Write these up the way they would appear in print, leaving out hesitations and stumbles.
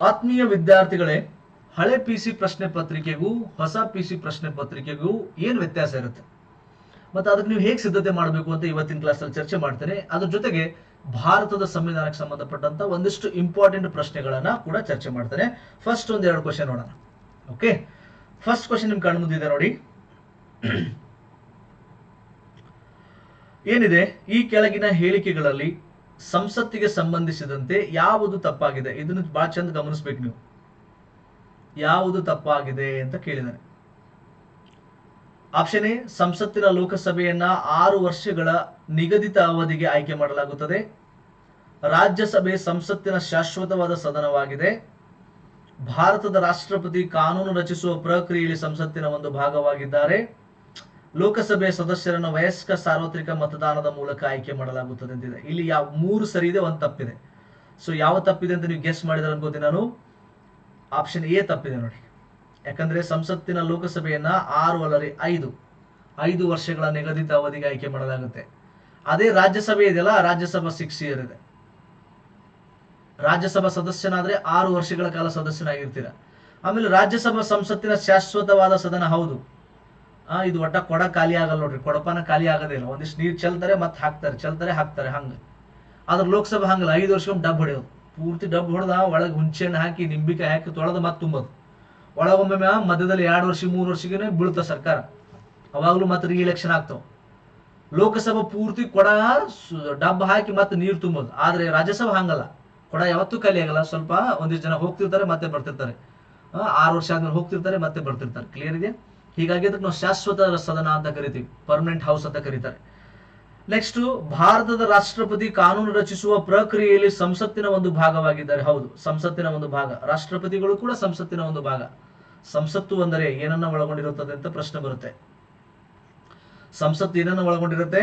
ಆತ್ಮೀಯ ವಿದ್ಯಾರ್ಥಿಗಳೇ, ಹಳೆ ಪಿಸಿ ಪ್ರಶ್ನೆ ಪತ್ರಿಕೆಗೂ ಹೊಸ ಪಿಸಿ ಪ್ರಶ್ನೆ ಪತ್ರಿಕೆಗೂ ಏನು ವ್ಯತ್ಯಾಸ ಇರುತ್ತೆ ಮತ್ತೆ ಅದಕ್ಕೆ ನೀವು ಹೇಗೆ ಸಿದ್ಧತೆ ಮಾಡಬೇಕು ಅಂತ ಇವತ್ತಿನ ಕ್ಲಾಸಲ್ಲಿ ಚರ್ಚೆ ಮಾಡ್ತೇನೆ. ಅದ್ರ ಜೊತೆಗೆ ಭಾರತದ ಸಂವಿಧಾನಕ್ಕೆ ಸಂಬಂಧಪಟ್ಟಂತ ಒಂದಿಷ್ಟು ಇಂಪಾರ್ಟೆಂಟ್ ಪ್ರಶ್ನೆಗಳನ್ನ ಕೂಡ ಚರ್ಚೆ ಮಾಡ್ತೇನೆ. ಫಸ್ಟ್ ಒಂದೆರಡು ಕ್ವಶನ್ ನೋಡೋಣ. ಓಕೆ, ಫಸ್ಟ್ ಕ್ವಶನ್ ನಿಮ್ ಕಣ್ಣು ಮುಂದಿದೆ ನೋಡಿ. ಏನಿದೆ, ಈ ಕೆಳಗಿನ ಹೇಳಿಕೆಗಳಲ್ಲಿ ಸಂಸತ್ತಿಗೆ ಸಂಬಂಧಿಸಿದಂತೆ ಯಾವುದು ತಪ್ಪಾಗಿದೆ? ಇದನ್ನು ಬಹಳ ಚಂದ ಗಮನಿಸಬೇಕು ನೀವು. ಯಾವುದು ತಪ್ಪಾಗಿದೆ ಅಂತ ಕೇಳಿದ್ದಾರೆ. ಆಪ್ಷನ್ ಎ, ಸಂಸತ್ತಿನ ಲೋಕಸಭೆಯನ್ನ 6 ವರ್ಷಗಳ ನಿಗದಿತ ಅವಧಿಗೆ ಆಯ್ಕೆ ಮಾಡಲಾಗುತ್ತದೆ. ರಾಜ್ಯಸಭೆ ಸಂಸತ್ತಿನ ಶಾಶ್ವತವಾದ ಸದನವಾಗಿದೆ. ಭಾರತದ ರಾಷ್ಟ್ರಪತಿ ಕಾನೂನು ರಚಿಸುವ ಪ್ರಕ್ರಿಯೆಯಲ್ಲಿ ಸಂಸತ್ತಿನ ಒಂದು ಭಾಗವಾಗಿದ್ದಾರೆ. ಲೋಕಸಭೆ ಸದಸ್ಯರನ್ನು ವಯಸ್ಕ ಸಾರ್ವತ್ರಿಕ ಮತದಾನದ ಮೂಲಕ ಆಯ್ಕೆ ಮಾಡಲಾಗುತ್ತದೆ ಅಂತಿದೆ. ಇಲ್ಲಿ ಯಾವ 3 ಸರಿ ಇದೆ, ಒಂದು ತಪ್ಪಿದೆ. ಸೊ ಯಾವ ತಪ್ಪಿದೆ ಅಂತ ನೀವು ಗೆಸ್ ಮಾಡಿದ್ರೆ ಅನ್ಕೋತೀನಿ ನಾನು. ಆಪ್ಷನ್ ಎ ತಪ್ಪಿದೆ ನೋಡಿ. ಯಾಕಂದ್ರೆ ಸಂಸತ್ತಿನ ಲೋಕಸಭೆಯನ್ನ 6 ಅಲ್ಲರಿ 5 ವರ್ಷಗಳ ನಿಗದಿತ ಅವಧಿಗೆ ಆಯ್ಕೆ ಮಾಡಲಾಗುತ್ತೆ. ಅದೇ ರಾಜ್ಯಸಭೆ ಇದೆಯಲ್ಲ, ರಾಜ್ಯಸಭಾ 6 ಇಯರ್ ಇದೆ. ರಾಜ್ಯಸಭಾ ಸದಸ್ಯನಾದ್ರೆ 6 ವರ್ಷಗಳ ಕಾಲ ಸದಸ್ಯನಾಗಿರ್ತೀರ. ಆಮೇಲೆ ರಾಜ್ಯಸಭಾ ಸಂಸತ್ತಿನ ಶಾಶ್ವತವಾದ ಸದನ, ಹೌದು. ಇದು ಒಟ್ಟ ಕೊಡ ಖಾಲಿ ಆಗಲ್ಲ ನೋಡ್ರಿ, ಕೊಡಪಾನ ಖಾಲಿ ಆಗೋದೇ ಇಲ್ಲ. ಒಂದಿಷ್ಟು ನೀರು ಚೆಲ್ತಾರೆ ಮತ್ತೆ ಹಾಕ್ತಾರೆ, ಚೆಲ್ತಾರೆ ಹಾಕ್ತಾರೆ, ಹಂಗ. ಆದ್ರೆ ಲೋಕಸಭಾ ಹಂಗಲ್ಲ, 5 ವರ್ಷಕ್ಕೊಮ್ಮೆ ಡಬ್ ಹೊಡೆಯೋದು. ಪೂರ್ತಿ ಡಬ್ ಹೊಡೆದ ಒಳಗೆ ಹುಂಚೆಹಣ್ಣು ಹಾಕಿ ನಿಂಬಿಕಾಯಿ ಹಾಕಿ ತೊಳೆದು ಮತ್ತೆ ತುಂಬೋದು. ಒಳಗೊಮ್ಮೆ ಮಧ್ಯದಲ್ಲಿ 2 ವರ್ಷ 3 ವರ್ಷಕ್ಕೆ ಬೀಳುತ್ತ ಸರ್ಕಾರ, ಅವಾಗಲೂ ಮತ್ತೆ ರಿಎಲೆಕ್ಷನ್ ಆಗ್ತಾವ. ಲೋಕಸಭಾ ಪೂರ್ತಿ ಕೊಡ ಡಬ್ ಹಾಕಿ ಮತ್ತೆ ನೀರು ತುಂಬೋದು. ಆದ್ರೆ ರಾಜ್ಯಸಭಾ ಹಂಗಲ್ಲ, ಕೊಡ ಯಾವತ್ತೂ ಖಾಲಿ ಆಗಲ್ಲ. ಸ್ವಲ್ಪ ಒಂದಿಷ್ಟು ಜನ ಹೋಗ್ತಿರ್ತಾರೆ ಮತ್ತೆ ಬರ್ತಿರ್ತಾರೆ, 6 ವರ್ಷ ಆದ್ಮೇಲೆ ಹೋಗ್ತಿರ್ತಾರೆ ಮತ್ತೆ ಬರ್ತಿರ್ತಾರೆ. ಕ್ಲಿಯರ್ ಇದೆಯಾ? ಹೀಗಾಗಿ ಅದಕ್ಕೆ ನಾವು ಶಾಶ್ವತ ಸದನ ಅಂತ ಕರಿತೀವಿ, ಪರ್ಮನೆಂಟ್ ಹೌಸ್ ಅಂತ ಕರೀತಾರೆ. ನೆಕ್ಸ್ಟ್, ಭಾರತದ ರಾಷ್ಟ್ರಪತಿ ಕಾನೂನು ರಚಿಸುವ ಪ್ರಕ್ರಿಯೆಯಲ್ಲಿ ಸಂಸತ್ತಿನ ಒಂದು ಭಾಗವಾಗಿದ್ದಾರೆ. ಹೌದು, ಸಂಸತ್ತಿನ ಒಂದು ಭಾಗ. ರಾಷ್ಟ್ರಪತಿಗಳು ಕೂಡ ಸಂಸತ್ತಿನ ಒಂದು ಭಾಗ. ಸಂಸತ್ತು ಅಂದರೆ ಏನನ್ನ ಒಳಗೊಂಡಿರುತ್ತದೆ ಅಂತ ಪ್ರಶ್ನೆ ಬರುತ್ತೆ. ಸಂಸತ್ತು ಏನನ್ನ ಒಳಗೊಂಡಿರುತ್ತೆ?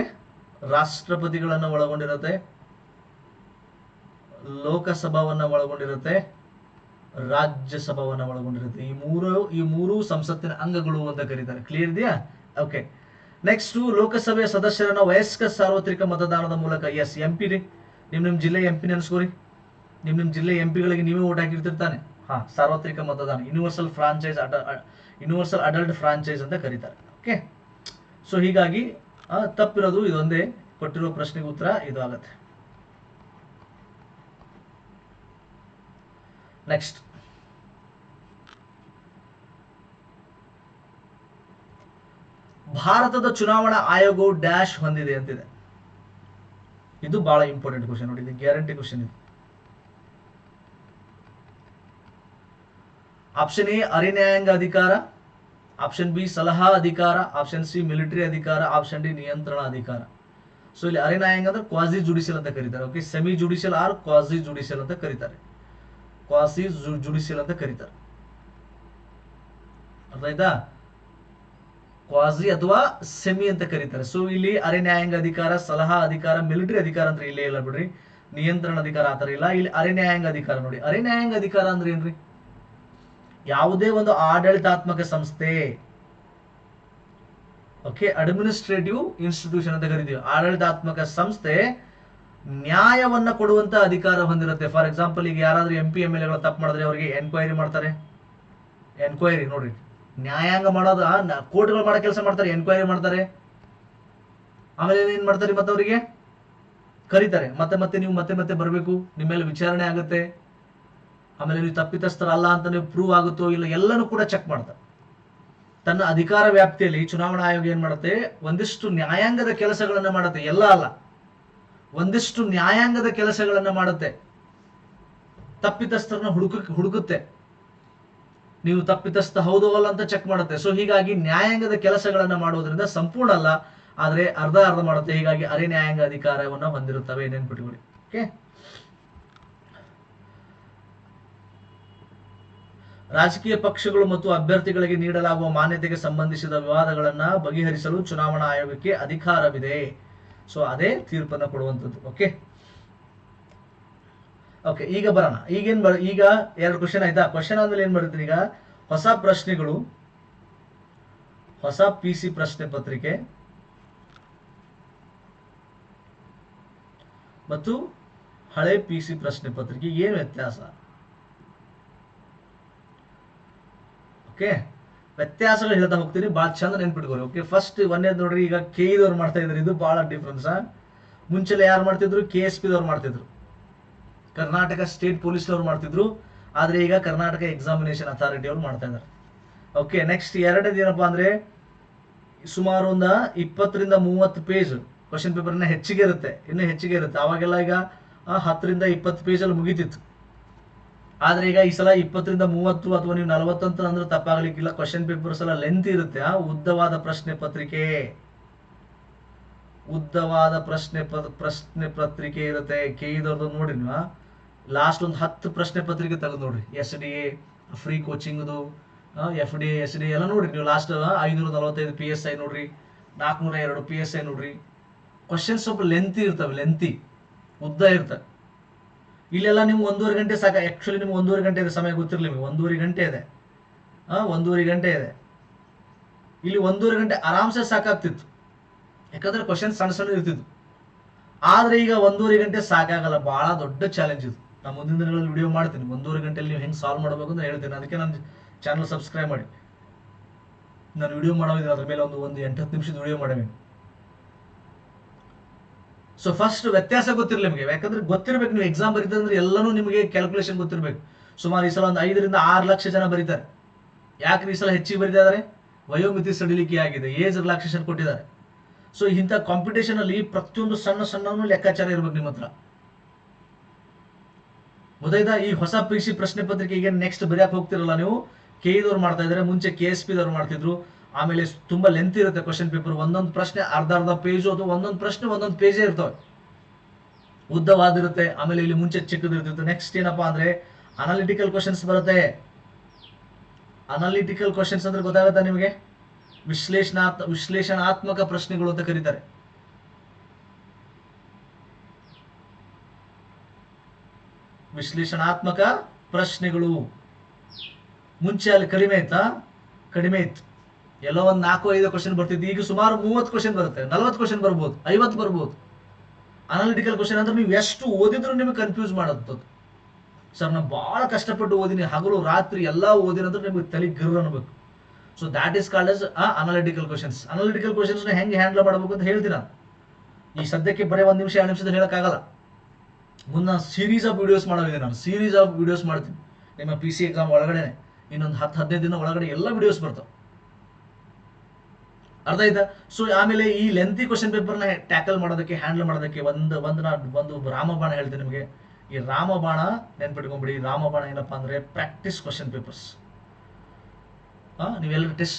ರಾಷ್ಟ್ರಪತಿಗಳನ್ನ ಒಳಗೊಂಡಿರುತ್ತೆ, ಲೋಕಸಭಾವನ್ನ ಒಳಗೊಂಡಿರುತ್ತೆ, ರಾಜ್ಯಸಭಾವನ್ನ ಒಳಗೊಂಡಿರುತ್ತೆ. ಈ ಮೂರು ಸಂಸತ್ತಿನ ಅಂಗಗಳು ಅಂತ ಕರೀತಾರೆ. ಕ್ಲಿಯರ್ ಇದೆಯಾ? ಓಕೆ. ನೆಕ್ಸ್ಟ್, ಲೋಕಸಭೆಯ ಸದಸ್ಯರನ್ನ ವಯಸ್ಕ ಸಾರ್ವತ್ರಿಕ ಮತದಾನದ ಮೂಲಕ, ಎಸ್ ಎಂಪಿ ರೀ, ನಿಮ್ ಜಿಲ್ಲೆ ಎಂಪಿ ನೆನೆಸ್ಕೋರಿ. ನಿಮ್ ಜಿಲ್ಲೆ ಎಂಪಿಗಳಿಗೆ ನೀವೇ ಓಟ್ ಹಾಕಿರ್ತಿರ್ತಾನೆ. ಸಾರ್ವತ್ರಿಕ ಮತದಾನ, ಯೂನಿವರ್ಸಲ್ ಅಡಲ್ಟ್ ಫ್ರಾಂಚೈಸ್ ಅಂತ ಕರೀತಾರೆ. ಓಕೆ. ಸೊ ಹೀಗಾಗಿ ತಪ್ಪಿರೋದು ಇದೊಂದೇ. ಕೊಟ್ಟಿರುವ ಪ್ರಶ್ನೆಗೆ ಉತ್ತರ ಇದು ಆಗತ್ತೆ. ನೆಕ್ಸ್ಟ್, ಭಾರತದ ಚುನಾವಣಾ ಆಯೋಗವು ಡ್ಯಾಶ್ ಹೊಂದಿದೆ ಅಂತಿದೆ. ಇದು ಬಹಳ ಇಂಪಾರ್ಟೆಂಟ್ ಕ್ವಶನ್ ನೋಡಿ, ಇದು ಗ್ಯಾರಂಟಿ ಕ್ವಶನ್ ಇದು. ಆಪ್ಷನ್ ಎ ಅರೆ ನ್ಯಾಯಾಂಗ ಅಧಿಕಾರ, ಆಪ್ಷನ್ ಬಿ ಸಲಹಾ ಅಧಿಕಾರ, ಆಪ್ಷನ್ ಸಿ ಮಿಲಿಟರಿ ಅಧಿಕಾರ, ಆಪ್ಷನ್ ಡಿ ನಿಯಂತ್ರಣ ಅಧಿಕಾರ. ಸೊ ಇಲ್ಲಿ ಅರೆ ನ್ಯಾಯಾಂಗ ಅಂದ್ರೆ ಕ್ವಾಸಿ ಜುಡಿಷಿಯಲ್ ಅಂತ ಕರೀತಾರೆ. Okay, semi judicial or quasi judicial ಅಂತ ಕರೀತಾರೆ. ಕ್ವಾಸಿ ಜುಡಿಷಿಯಲ್ ಅಂತ ಕರೀತಾರೆ. ಅರ್ಥ ಆಯ್ತಾ? ಕ್ವಾಸಿ ಅಥವಾ ಸೆಮಿ ಅಂತ ಕರೀತಾರೆ. ಸೊ ಇಲ್ಲಿ ಅರೆ ನ್ಯಾಯಾಂಗ ಅಧಿಕಾರ, ಸಲಹಾ ಅಧಿಕಾರ, ಮಿಲಿಟರಿ ಅಧಿಕಾರ ಅಂದ್ರೆ ಇಲ್ಲೇ ಇಲ್ಲ ಬಿಡ್ರಿ. ನಿಯಂತ್ರಣ ಅಧಿಕಾರ ಆತರ ಇಲ್ಲ. ಇಲ್ಲಿ ಅರೆ ನ್ಯಾಯಾಂಗ ಅಧಿಕಾರ ನೋಡಿ. ಅರೆ ನ್ಯಾಯಾಂಗ ಅಧಿಕಾರ ಅಂದ್ರೆ ಏನ್ರಿ? ಯಾವುದೇ ಒಂದು ಆಡಳಿತಾತ್ಮಕ ಸಂಸ್ಥೆ, ಓಕೆ, ಅಡ್ಮಿನಿಸ್ಟ್ರೇಟಿವ್ ಇನ್ಸ್ಟಿಟ್ಯೂಷನ್ ಅಂತ ಕರಿತೀವಿ. ಆಡಳಿತಾತ್ಮಕ ಸಂಸ್ಥೆ ನ್ಯಾಯವನ್ನ ಕೊಡುವಂತ ಅಧಿಕಾರ ಹೊಂದಿರುತ್ತೆ. ಫಾರ್ ಎಕ್ಸಾಂಪಲ್, ಈಗ ಯಾರಾದ್ರೂ MP MLA ತಪ್ಪು ಮಾಡಿದ್ರೆ ಅವರಿಗೆ ಎನ್ಕ್ವೈರಿ ಮಾಡ್ತಾರೆ. ಎನ್ಕ್ವೈರಿ ನೋಡ್ರಿ, ನ್ಯಾಯಾಂಗ ಮಾಡೋದು, ಕೋರ್ಟ್ಗಳು ಮಾಡೋ ಕೆಲಸ ಮಾಡ್ತಾರೆ, ಎನ್ಕ್ವೈರಿ ಮಾಡ್ತಾರೆ. ಆಮೇಲೆ ಏನ್ ಮಾಡ್ತಾರೆ, ಮತ್ತೆ ಅವರಿಗೆ ಕರೀತಾರೆ, ಮತ್ತೆ ನೀವು ಮತ್ತೆ ಬರಬೇಕು, ನಿಮ್ಮ ಮೇಲೆ ವಿಚಾರಣೆ ಆಗುತ್ತೆ. ಆಮೇಲೆ ನೀವು ತಪ್ಪಿತಸ್ಥರಲ್ಲ ಅಂತ ನೀವು ಪ್ರೂವ್ ಆಗುತ್ತೋ ಇಲ್ಲ ಎಲ್ಲನೂ ಕೂಡ ಚೆಕ್ ಮಾಡ್ತಾರೆ. ತನ್ನ ಅಧಿಕಾರ ವ್ಯಾಪ್ತಿಯಲ್ಲಿ ಚುನಾವಣಾ ಆಯೋಗ ಏನ್ ಮಾಡುತ್ತೆ? ಒಂದಿಷ್ಟು ನ್ಯಾಯಾಂಗದ ಕೆಲಸಗಳನ್ನ ಮಾಡುತ್ತೆ, ಎಲ್ಲ ಅಲ್ಲ, ಒಂದಿಷ್ಟು ನ್ಯಾಯಾಂಗದ ಕೆಲಸಗಳನ್ನ ಮಾಡುತ್ತೆ. ತಪ್ಪಿತಸ್ಥರನ್ನ ಹುಡುಕುತ್ತೆ, ನೀವು ತಪ್ಪಿತಸ್ಥ ಹೌದು ಅಲ್ಲ ಅಂತ ಚೆಕ್ ಮಾಡುತ್ತೆ. ಸೊ ಹೀಗಾಗಿ ನ್ಯಾಯಾಂಗದ ಕೆಲಸಗಳನ್ನ ಮಾಡೋದ್ರಿಂದ ಸಂಪೂರ್ಣ ಅಲ್ಲ, ಆದ್ರೆ ಅರ್ಧ ಮಾಡುತ್ತೆ. ಹೀಗಾಗಿ ಅರೆ ನ್ಯಾಯಾಂಗ ಅಧಿಕಾರವನ್ನ ಹೊಂದಿರುತ್ತವೆ, ನೆನ್ಪಿಟ್ಕೊಳ್ಳಿ. ಓಕೆ. ರಾಜಕೀಯ ಪಕ್ಷಗಳು ಮತ್ತು ಅಭ್ಯರ್ಥಿಗಳಿಗೆ ನೀಡಲಾಗುವ ಮಾನ್ಯತೆಗೆ ಸಂಬಂಧಿಸಿದ ವಿವಾದಗಳನ್ನ ಬಗೆಹರಿಸಲು ಚುನಾವಣಾ ಆಯೋಗಕ್ಕೆ ಅಧಿಕಾರವಿದೆ. ಸೊ ಅದೇ ತೀರ್ಪನ್ನು ಕೊಡುವಂಥದ್ದು. ಓಕೆ, ಈಗ ಬರೋಣ. ಈಗ 2 ಕ್ವಶನ್ ಆಯ್ತಾ? ಕ್ವಶನ್ ಆದ್ಮೇಲೆ ಏನ್ ಬರುತ್ತೆ? ಈಗ ಹೊಸ ಪ್ರಶ್ನೆಗಳು, ಹೊಸ PC ಪ್ರಶ್ನೆ ಪತ್ರಿಕೆ ಮತ್ತು ಹಳೆ PC ಪ್ರಶ್ನೆ ಪತ್ರಿಕೆ ಏನು ವ್ಯತ್ಯಾಸ? ಓಕೆ, ವ್ಯತ್ಯಾಸಗಳು ಹೇಳ್ತಾ ಹೋಗ್ತೀನಿ, ಭಾಳ ಚಂದ ನೆನ್ಪಿಟ್ಕೋರಿ. ಓಕೆ, ಫಸ್ಟ್ ಒಂದೇದು ನೋಡ್ರಿ, ಈಗ KE ಮಾಡ್ತಾ ಇದ್ರು, ಇದು ಭಾಳ ಡಿಫ್ರೆನ್ಸ್. ಮುಂಚೆಲ್ಲ ಯಾರು ಮಾಡ್ತಿದ್ರು? KSP ಮಾಡ್ತಿದ್ರು, ಕರ್ನಾಟಕ ಸ್ಟೇಟ್ ಪೊಲೀಸ್ನವ್ರು ಮಾಡ್ತಿದ್ರು. ಆದ್ರೆ ಈಗ ಕರ್ನಾಟಕ ಎಕ್ಸಾಮಿನೇಷನ್ ಅಥಾರಿಟಿ ಅವ್ರು ಮಾಡ್ತಾ ಇದ್ದಾರೆ. ಓಕೆ, ನೆಕ್ಸ್ಟ್ ಎರಡನೇದು ಏನಪ್ಪಾ ಅಂದ್ರೆ, ಸುಮಾರು ಒಂದು 20 ರಿಂದ 30 ಪೇಜ್ ಕ್ವಶನ್ ಪೇಪರ್ ಹೆಚ್ಚಿಗೆ ಇರುತ್ತೆ, ಇನ್ನೂ ಹೆಚ್ಚಿಗೆ ಇರುತ್ತೆ. ಅವಾಗೆಲ್ಲ ಈಗ 10 ರಿಂದ 20 ಪೇಜಲ್ಲಿ ಮುಗಿತಿತ್ತು. ಆದ್ರೆ ಈಗ ಈ ಸಲ 20 ರಿಂದ 30 ಅಥವಾ ನೀವು 40 ಅಂತ ಅಂದ್ರೆ ತಪ್ಪಾಗ್ಲಿಕ್ಕಿಲ್ಲ. ಕ್ವಶನ್ ಪೇಪರ್ಸ್ ಎಲ್ಲ ಲೆಂತ್ ಇರುತ್ತೆ. ಉದ್ದವಾದ ಪ್ರಶ್ನೆ ಪತ್ರಿಕೆ, ಉದ್ದವಾದ ಪ್ರಶ್ನೆ ಪತ್ರಿಕೆ ಇರುತ್ತೆ. KE ನೋಡ್ರಿ ನೀವು, ಲಾಸ್ಟ್ ಒಂದು 10 ಪ್ರಶ್ನೆ ಪತ್ರಿಕೆ ತೆಗೆದು ನೋಡ್ರಿ. SDA ಫ್ರೀ ಕೋಚಿಂಗ್ದು, FDA SDA ಎಲ್ಲ ನೋಡ್ರಿ ನೀವು. ಲಾಸ್ಟ್ 545 PSI ನೋಡ್ರಿ, 402 PSI ನೋಡ್ರಿ. ಕ್ವಶನ್ಸ್ ಸ್ವಲ್ಪ ಲೆಂತಿ ಇರ್ತವೆ, ಲೆಂತಿ ಉದ್ದ ಇರ್ತವೆ. ಇಲ್ಲೆಲ್ಲ ನಿಮ್ಗೆ 1.5 ಗಂಟೆ ಸಾಕ. ಆಕ್ಚುಲಿ ನಿಮ್ಗೆ 1.5 ಗಂಟೆ ಇದೆ, ಸಮಯ ಗೊತ್ತಿರಲಿ ನಿಮಗೆ. 1.5 ಗಂಟೆ ಇದೆ, 1.5 ಗಂಟೆ ಇದೆ. ಇಲ್ಲಿ 1.5 ಗಂಟೆ ಆರಾಮ್ಸೆ ಸಾಕಾಗ್ತಿತ್ತು, ಯಾಕಂದ್ರೆ ಕ್ವಶನ್ ಸಣ್ಣ ಸಣ್ಣ ಇರ್ತಿದ್ವು. ಆದ್ರೆ ಈಗ 1.5 ಗಂಟೆ ಸಾಕಾಗಲ್ಲ, ಬಹಳ ದೊಡ್ಡ ಚಾಲೆಂಜ್ ಇದು. ನಾನು ಮುಂದಿನ ದಿನಗಳಲ್ಲಿ ವಿಡಿಯೋ ಮಾಡ್ತೀನಿ, 1.5 ಗಂಟೆಯಲ್ಲಿ ನೀವು ಹೆಂಗೆ ಸಾಲ್ವ್ ಮಾಡಬೇಕು ಅಂತ ಹೇಳ್ತೀನಿ. ಅದಕ್ಕೆ ನನ್ನ ಚಾನಲ್ ಸಬ್ಸ್ಕ್ರೈಬ್ ಮಾಡಿ. ನಾನು ವಿಡಿಯೋ ಮಾಡೋದಿಲ್ಲ, ಅದ್ರ ಮೇಲೆ ಒಂದು 8-10 ನಿಮಿಷದ ವಿಡಿಯೋ ಮಾಡಬೇಕು. ಸೊ ಫಸ್ಟ್ ವ್ಯತ್ಯಾಸ ಗೊತ್ತಿರಲಿ ನಿಮಗೆ, ಯಾಕಂದ್ರೆ ಗೊತ್ತಿರ್ಬೇಕು. ನೀವು ಎಕ್ಸಾಮ್ ಬರೀತಾರೆ ಅಂದ್ರೆ ಎಲ್ಲನೂ ನಿಮಗೆ ಕ್ಯಾಲ್ಕುಲೇಷನ್ ಗೊತ್ತಿರ್ಬೇಕು. ಸುಮಾರು ಈ ಸಲ ಒಂದು 5 ರಿಂದ 6 ಲಕ್ಷ ಜನ ಬರೀತಾರೆ. ಯಾಕ್ರಿ ಈ ಸಲ ಹೆಚ್ಚಿಗೆ ಬರೀತಾ ಇದ್ದಾರೆ? ವಯೋಮಿತಿ ಸಡಿಲಿಕೆ ಆಗಿದೆ, ಏಜ್ ರಿಲ್ಯಾಕ್ಸೇಷನ್ ಕೊಟ್ಟಿದ್ದಾರೆ. ಸೊ ಇಂಥ ಕಾಂಪಿಟೇಷನ್ ಅಲ್ಲಿ ಪ್ರತಿಯೊಂದು ಸಣ್ಣ ಸಣ್ಣ ಲೆಕ್ಕಾಚಾರ ಇರ್ಬೇಕು ನಿಮ್ಮ ಹತ್ರ. ಗೊತ್ತಾಯ್ತಾ? ಈ ಹೊಸ PC ಪ್ರಶ್ನೆ ಪತ್ರಿಕೆಗೆ ನೆಕ್ಸ್ಟ್ ಬರೆಯಕ್ಕೆ ಹೋಗ್ತಿರಲ್ಲ ನೀವು, KE ಮಾಡ್ತಾ ಇದ್ದಾರೆ, ಮುಂಚೆ KSP ಮಾಡ್ತಿದ್ರು. ಆಮೇಲೆ ತುಂಬಾ ಲೆಂತ್ ಇರುತ್ತೆ ಕ್ವಶನ್ ಪೇಪರ್. ಒಂದೊಂದು ಪ್ರಶ್ನೆ ಅರ್ಧ ಪೇಜ್, ಅದು ಒಂದೊಂದು ಪ್ರಶ್ನೆ ಒಂದೊಂದು ಪೇಜೇ ಇರ್ತವೆ, ಉದ್ದವಾದಿರುತ್ತೆ. ಆಮೇಲೆ ಇಲ್ಲಿ ಮುಂಚೆ ಚಿಕ್ಕದಿರ್ತಿತ್ತು. ನೆಕ್ಸ್ಟ್ ಏನಪ್ಪಾ ಅಂದ್ರೆ ಅನಾಲಿಟಿಕಲ್ ಕ್ವಶನ್ಸ್ ಬರುತ್ತೆ. ಅನಾಲಿಟಿಕಲ್ ಕ್ವಶನ್ಸ್ ಅಂದ್ರೆ ಗೊತ್ತಾಗುತ್ತಾ ನಿಮಗೆ? ವಿಶ್ಲೇಷಣಾತ್ಮಕ ಪ್ರಶ್ನೆಗಳು ಅಂತ ಕರೀತಾರೆ. ವಿಶ್ಲೇಷಣಾತ್ಮಕ ಪ್ರಶ್ನೆಗಳು ಮುಂಚೆ ಅಲ್ಲಿ ಕಡಿಮೆ ಇತ್ತು. ಎಲ್ಲೋ ಒಂದು 4-5 ಕ್ವಶನ್ ಬರ್ತಿದ್ದು, ಈಗ ಸುಮಾರು 30 ಕ್ವಶನ್ ಬರುತ್ತೆ, 40 ಕ್ವಶನ್ ಬರ್ಬೋದು, 50 ಬರ್ಬೋದು. ಅನಾಲಿಟಿಕಲ್ ಕ್ವಶನ್ ಅಂದ್ರೆ ನೀವು ಎಷ್ಟು ಓದಿದ್ರು ನಿಮಗೆ ಕನ್ಫ್ಯೂಸ್ ಮಾಡೋದು. ಸರ್ ನಾನು ಬಹಳ ಕಷ್ಟಪಟ್ಟು ಓದಿನಿ, ಹಗಲು ರಾತ್ರಿ ಎಲ್ಲಾ ಓದಿನಂದ್ರೆ ನಿಮಗೆ ತಲೆ ಗಿರ್ ಅನ್ಬೇಕು. So that is called as analytical questions. Analytical questions ಹೆಂಗೆ ಹ್ಯಾಂಡಲ್ ಮಾಡಬೇಕು ಅಂತ ಹೇಳ್ತೀನಿ ನಾನು. ಈ ಸದ್ಯಕ್ಕೆ ಬರೀ 1 ನಿಮಿಷ 2 ನಿಮಿಷದಲ್ಲಿ ಹೇಳಕ್ಕಾಗಲ್ಲ. ಮುಂದೆ ಸೀರೀಸ್ ಆಫ್ ವಿಡಿಯೋಸ್ ಮಾಡೋದಿದೆ, ನಾನು ಸೀರೀಸ್ ಆಫ್ ವಿಡಿಯೋಸ್ ಮಾಡ್ತೀನಿ. ನಿಮ್ಮ PC ಎಕ್ಸಾಮ್ ಒಳಗಡೆ ಇನ್ನೊಂದು 10-15 ದಿನ ಒಳಗಡೆ ಎಲ್ಲ ವಿಡಿಯೋಸ್ ಬರ್ತಾವೆ. ಅರ್ಥ ಆಯ್ತಾ? ಸೊ ಆಮೇಲೆ ಈ ಲೆಂತಿ ಕ್ವಶನ್ ಪೇಪರ್ನ ಟ್ಯಾಕಲ್ ಮಾಡೋದಕ್ಕೆ, ಹ್ಯಾಂಡಲ್ ಮಾಡೋದಕ್ಕೆ ಒಂದು ರಾಮಬಾಣ ಹೇಳ್ತೀನಿ ನಿಮಗೆ. ಈ ರಾಮಬಾಣ ನೆನ್ಪಿಟ್ಕೊಂಡ್ಬಿಡಿ. ರಾಮಬಾಣ ಏನಪ್ಪಾ ಅಂದ್ರೆ ಪ್ರಾಕ್ಟೀಸ್ ಕ್ವಶನ್ ಪೇಪರ್ಸ್. ನೀವೆಲ್ಲರೂ ಟೆಸ್ಟ್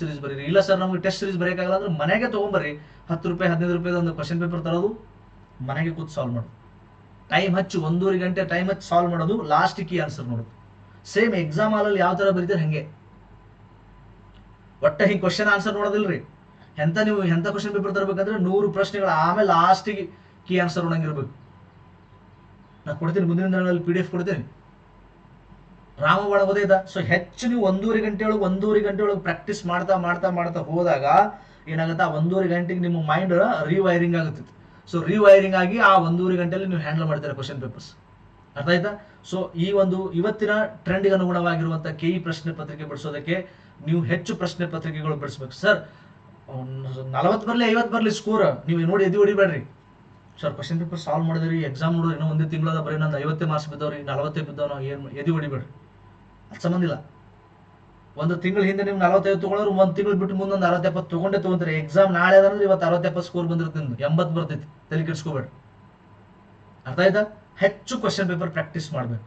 ಸೀರೀಸ್ ಬರೀರಿ. ಇಲ್ಲ ಸರ್ ನಮ್ಗೆ ಟೆಸ್ಟ್ ಸೀರೀಸ್ ಬರೆಯಕ್ಕಾಗಲ್ಲ ಅಂದ್ರೆ ಮನೆಗೆ ತಗೊಂಬರ್ರಿ. 10 ರೂಪಾಯಿ 15 ರೂಪಾಯಿ ಒಂದು ಕ್ವಶನ್ ಪೇಪರ್ ತರೋದು, ಮನೆಗೆ ಕೂತ್ ಸಾಲ್ವ್ ಮಾಡೋದು. ಟೈಮ್ ಹಚ್ಚಿ 1.5 ಗಂಟೆ ಟೈಮ್ ಹಚ್ಚಿ ಸಾಲ್ವ್ ಮಾಡೋದು, ಲಾಸ್ಟ್ ಕೀ ಆನ್ಸರ್ ನೋಡೋದು. ಸೇಮ್ ಎಕ್ಸಾಮ್ ಹಾಲಲ್ಲಿ ಯಾವ ತರ ಬರೀತಾರೆ ಹಂಗೆ. ಒಟ್ಟ ಹಿಂಗೆ ಕ್ವಶನ್ ಆನ್ಸರ್ ನೋಡೋದಿಲ್ರಿ. ನೀವು ಎಂತ ಕ್ವಶನ್ ಪೇಪರ್ ತರಬೇಕಂದ್ರೆ 100 ಪ್ರಶ್ನೆಗಳು, ಆಮೇಲೆ ಲಾಸ್ಟಿಗೆ ಕೀ ಆನ್ಸರ್ ನೋಡಂಗಿರ್ಬೇಕು. ನಾನು ಕೊಡ್ತೀನಿ, ಮುಂದಿನ ದಿನಗಳಲ್ಲಿ PDF ಕೊಡ್ತೀನಿ. ರಾಮಬಾಣ ಓದಿದ. ಸೊ ಹೆಚ್ಚು ನೀವು 1.5 ಗಂಟೆ ಒಳಗೆ ಪ್ರಾಕ್ಟೀಸ್ ಮಾಡ್ತಾ ಹೋದಾಗ ಏನಾಗುತ್ತೆ, ಆ 1.5 ಗಂಟೆಗೆ ನಿಮ್ಮ ಮೈಂಡ್ ರಿವೈರಿಂಗ್ ಆಗುತ್ತೆ. ಸೊ ರಿವೈರಿಂಗ್ ಆಗಿ ಆ 1.5 ಗಂಟೆಯಲ್ಲಿ ನೀವು ಹ್ಯಾಂಡಲ್ ಮಾಡ್ತೀರಾ ಕ್ವಶನ್ ಪೇಪರ್ಸ್. ಅರ್ಥ ಆಯ್ತಾ? ಸೊ ಈ ಒಂದು ಇವತ್ತಿನ ಟ್ರೆಂಡ್ಗೆ ಅನುಗುಣವಾಗಿರುವಂತಹ KE ಪ್ರಶ್ನೆ ಪತ್ರಿಕೆ ಬಿಡಿಸೋದಕ್ಕೆ ನೀವು ಹೆಚ್ಚು ಪ್ರಶ್ನೆ ಪತ್ರಿಕೆಗಳು ಬಿಡಿಸ್ಬೇಕು. ಸರ್ 40 ಬರಲಿ 50 ಬರಲಿ ಸ್ಕೋರ್ ನೀವು ನೋಡಿ ಎದಿ ಹೊಡಿಬೇಡ್ರಿ. ಸರ್ ಕ್ವಶನ್ ಪೇಪರ್ ಸಾಲ್ವ್ ಮಾಡಿದ್ರಿ, ಎಕ್ಸಾಮ್ ನೋಡ್ರಿ, ಇನ್ನೂ 1 ತಿಂಗಳದ ಬರೀ ನಂದು 50 ಮಾರ್ಕ್ಸ್ ಬಿದ್ದವ್ರಿ, 40 ಬಿದ್ದವ್, ಏನು ಎದಿ ಹೊಡಿಬೇಡ್ರಿ. ಅದು ಸಂಬಂಧ ಇಲ್ಲ. 1 ತಿಂಗಳ ಹಿಂದೆ ನೀವು 45 ತಗೊಳ್ಳೋರು 1 ತಿಂಗಳು ಬಿಟ್ಟು ಮುಂದೊಂದು 60-70 ತಗೊಂಡೇ ತಗೊಂತಾರೆ. ಎಕ್ಸಾಮ್ ನಾಳೆ ಅದಂದ್ರೆ ಇವತ್ತು 60-70 ಸ್ಕೋರ್ ಬಂದಿರುತ್ತೆ, 80 ಬರ್ತೈತಿ. ತಲೆ ಕೆಡಿಸ್ಕೋಬೇಡ್ರಿ. ಅರ್ಥ ಆಯ್ತಾ? ಹೆಚ್ಚು ಕ್ವಶನ್ ಪೇಪರ್ ಪ್ರಾಕ್ಟೀಸ್ ಮಾಡಬೇಕು.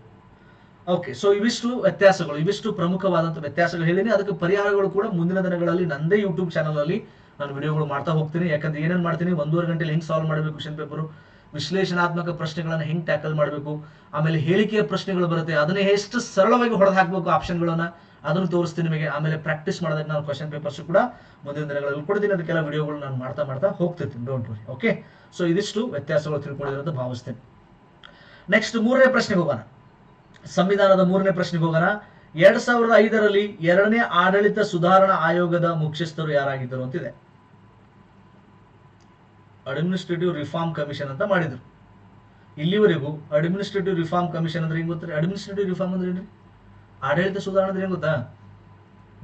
ಓಕೆ, ಸೊ ಇವಿಷ್ಟು ವ್ಯತ್ಯಾಸಗಳು, ಇವಿಷ್ಟು ಪ್ರಮುಖವಾದಂತಹ ವ್ಯತ್ಯಾಸಗಳು ಹೇಳಿನಿ. ಅದಕ್ಕೆ ಪರಿಹಾರಗಳು ಕೂಡ ಮುಂದಿನ ದಿನಗಳಲ್ಲಿ ನಂದೇ ಯೂಟ್ಯೂಬ್ ಚಾನಲ್ ಅಲ್ಲಿ ನಾನು ವಿಡಿಯೋಗಳು ಮಾಡ್ತಾ ಹೋಗ್ತೀನಿ. ಯಾಕಂದ್ರೆ ಏನೇನು ಮಾಡ್ತೀನಿ, 1.5 ಗಂಟೆಲಿ ಹೆಂಗ್ ಸಾಲ್ವ್ ಮಾಡಬೇಕು ಕ್ವಶನ್ ಪೇಪರ್, ವಿಶ್ಲೇಷಣಾತ್ಮಕ ಪ್ರಶ್ನೆಗಳನ್ನ ಹೆಂಗ್ ಟ್ಯಾಕಲ್ ಮಾಡಬೇಕು, ಆಮೇಲೆ ಹೇಳಿಕೆಯ ಪ್ರಶ್ನೆಗಳು ಬರುತ್ತೆ, ಅದನ್ನ ಎಷ್ಟು ಸರಳವಾಗಿ ಹೊಡೆದು ಹಾಕಬೇಕು ಆಪ್ಷನ್ಗಳನ್ನ, ಅದನ್ನು ತೋರಿಸ್ತೀನಿ ನಿಮಗೆ. ಆಮೇಲೆ ಪ್ರಾಕ್ಟೀಸ್ ಮಾಡೋದಕ್ಕೆ ನಾನು ಕ್ವಶನ್ ಪೇಪರ್ಸ್ ಕೂಡ ಮುಂದಿನ ದಿನಗಳಲ್ಲಿ ಕೊಡ್ತೀನಿ. ಅದಕ್ಕೆಲ್ಲ ವಿಡಿಯೋಗಳು ನಾನು ಮಾಡ್ತಾ ಹೋಗ್ತಿರ್ತೀನಿ, ಡೋಂಟ್ ವರಿ. ಓಕೆ, ಸೊ ಇದಿಷ್ಟು ವ್ಯತ್ಯಾಸಗಳು ತಿಳ್ಕೊಂಡಿರೋ ಅಂತ ಭಾವಿಸ್ತೇನೆ. ನೆಕ್ಸ್ಟ್ 3ನೇ ಪ್ರಶ್ನೆಗೆ ಹೋಗೋಣ. ಸಂವಿಧಾನದ 3ನೇ ಪ್ರಶ್ನೆಗೆ ಹೋಗೋಣ. 2005ರಲ್ಲಿ 2ನೇ ಆಡಳಿತ ಸುಧಾರಣಾ ಆಯೋಗದ ಮುಖ್ಯಸ್ಥರು ಯಾರಾಗಿದ್ದರು ಅಂತಿದೆ. ಅಡ್ಮಿನಿಸ್ಟ್ರೇಟಿವ್ ರಿಫಾರ್ಮ್ ಕಮಿಷನ್ ಅಂತ ಮಾಡಿದ್ರು. ಇಲ್ಲಿವರೆಗೂ ಅಡ್ಮಿನಿಸ್ಟ್ರೇಟಿವ್ ರಿಫಾರ್ಮ್ ಕಮಿಷನ್ ಅಂದ್ರೆ ಹೆಂಗ್ ಗೊತ್ತಾರೆ? ಅಡ್ಮಿನಿಸ್ಟ್ರೇಟಿವ್ ರಿಫಾರ್ಮ್ ಅಂದ್ರೆ ಏನ್ರಿ? ಆಡಳಿತ ಸುಧಾರಣೆ ಅಂದ್ರೆ ಏನ್ ಗೊತ್ತಾ?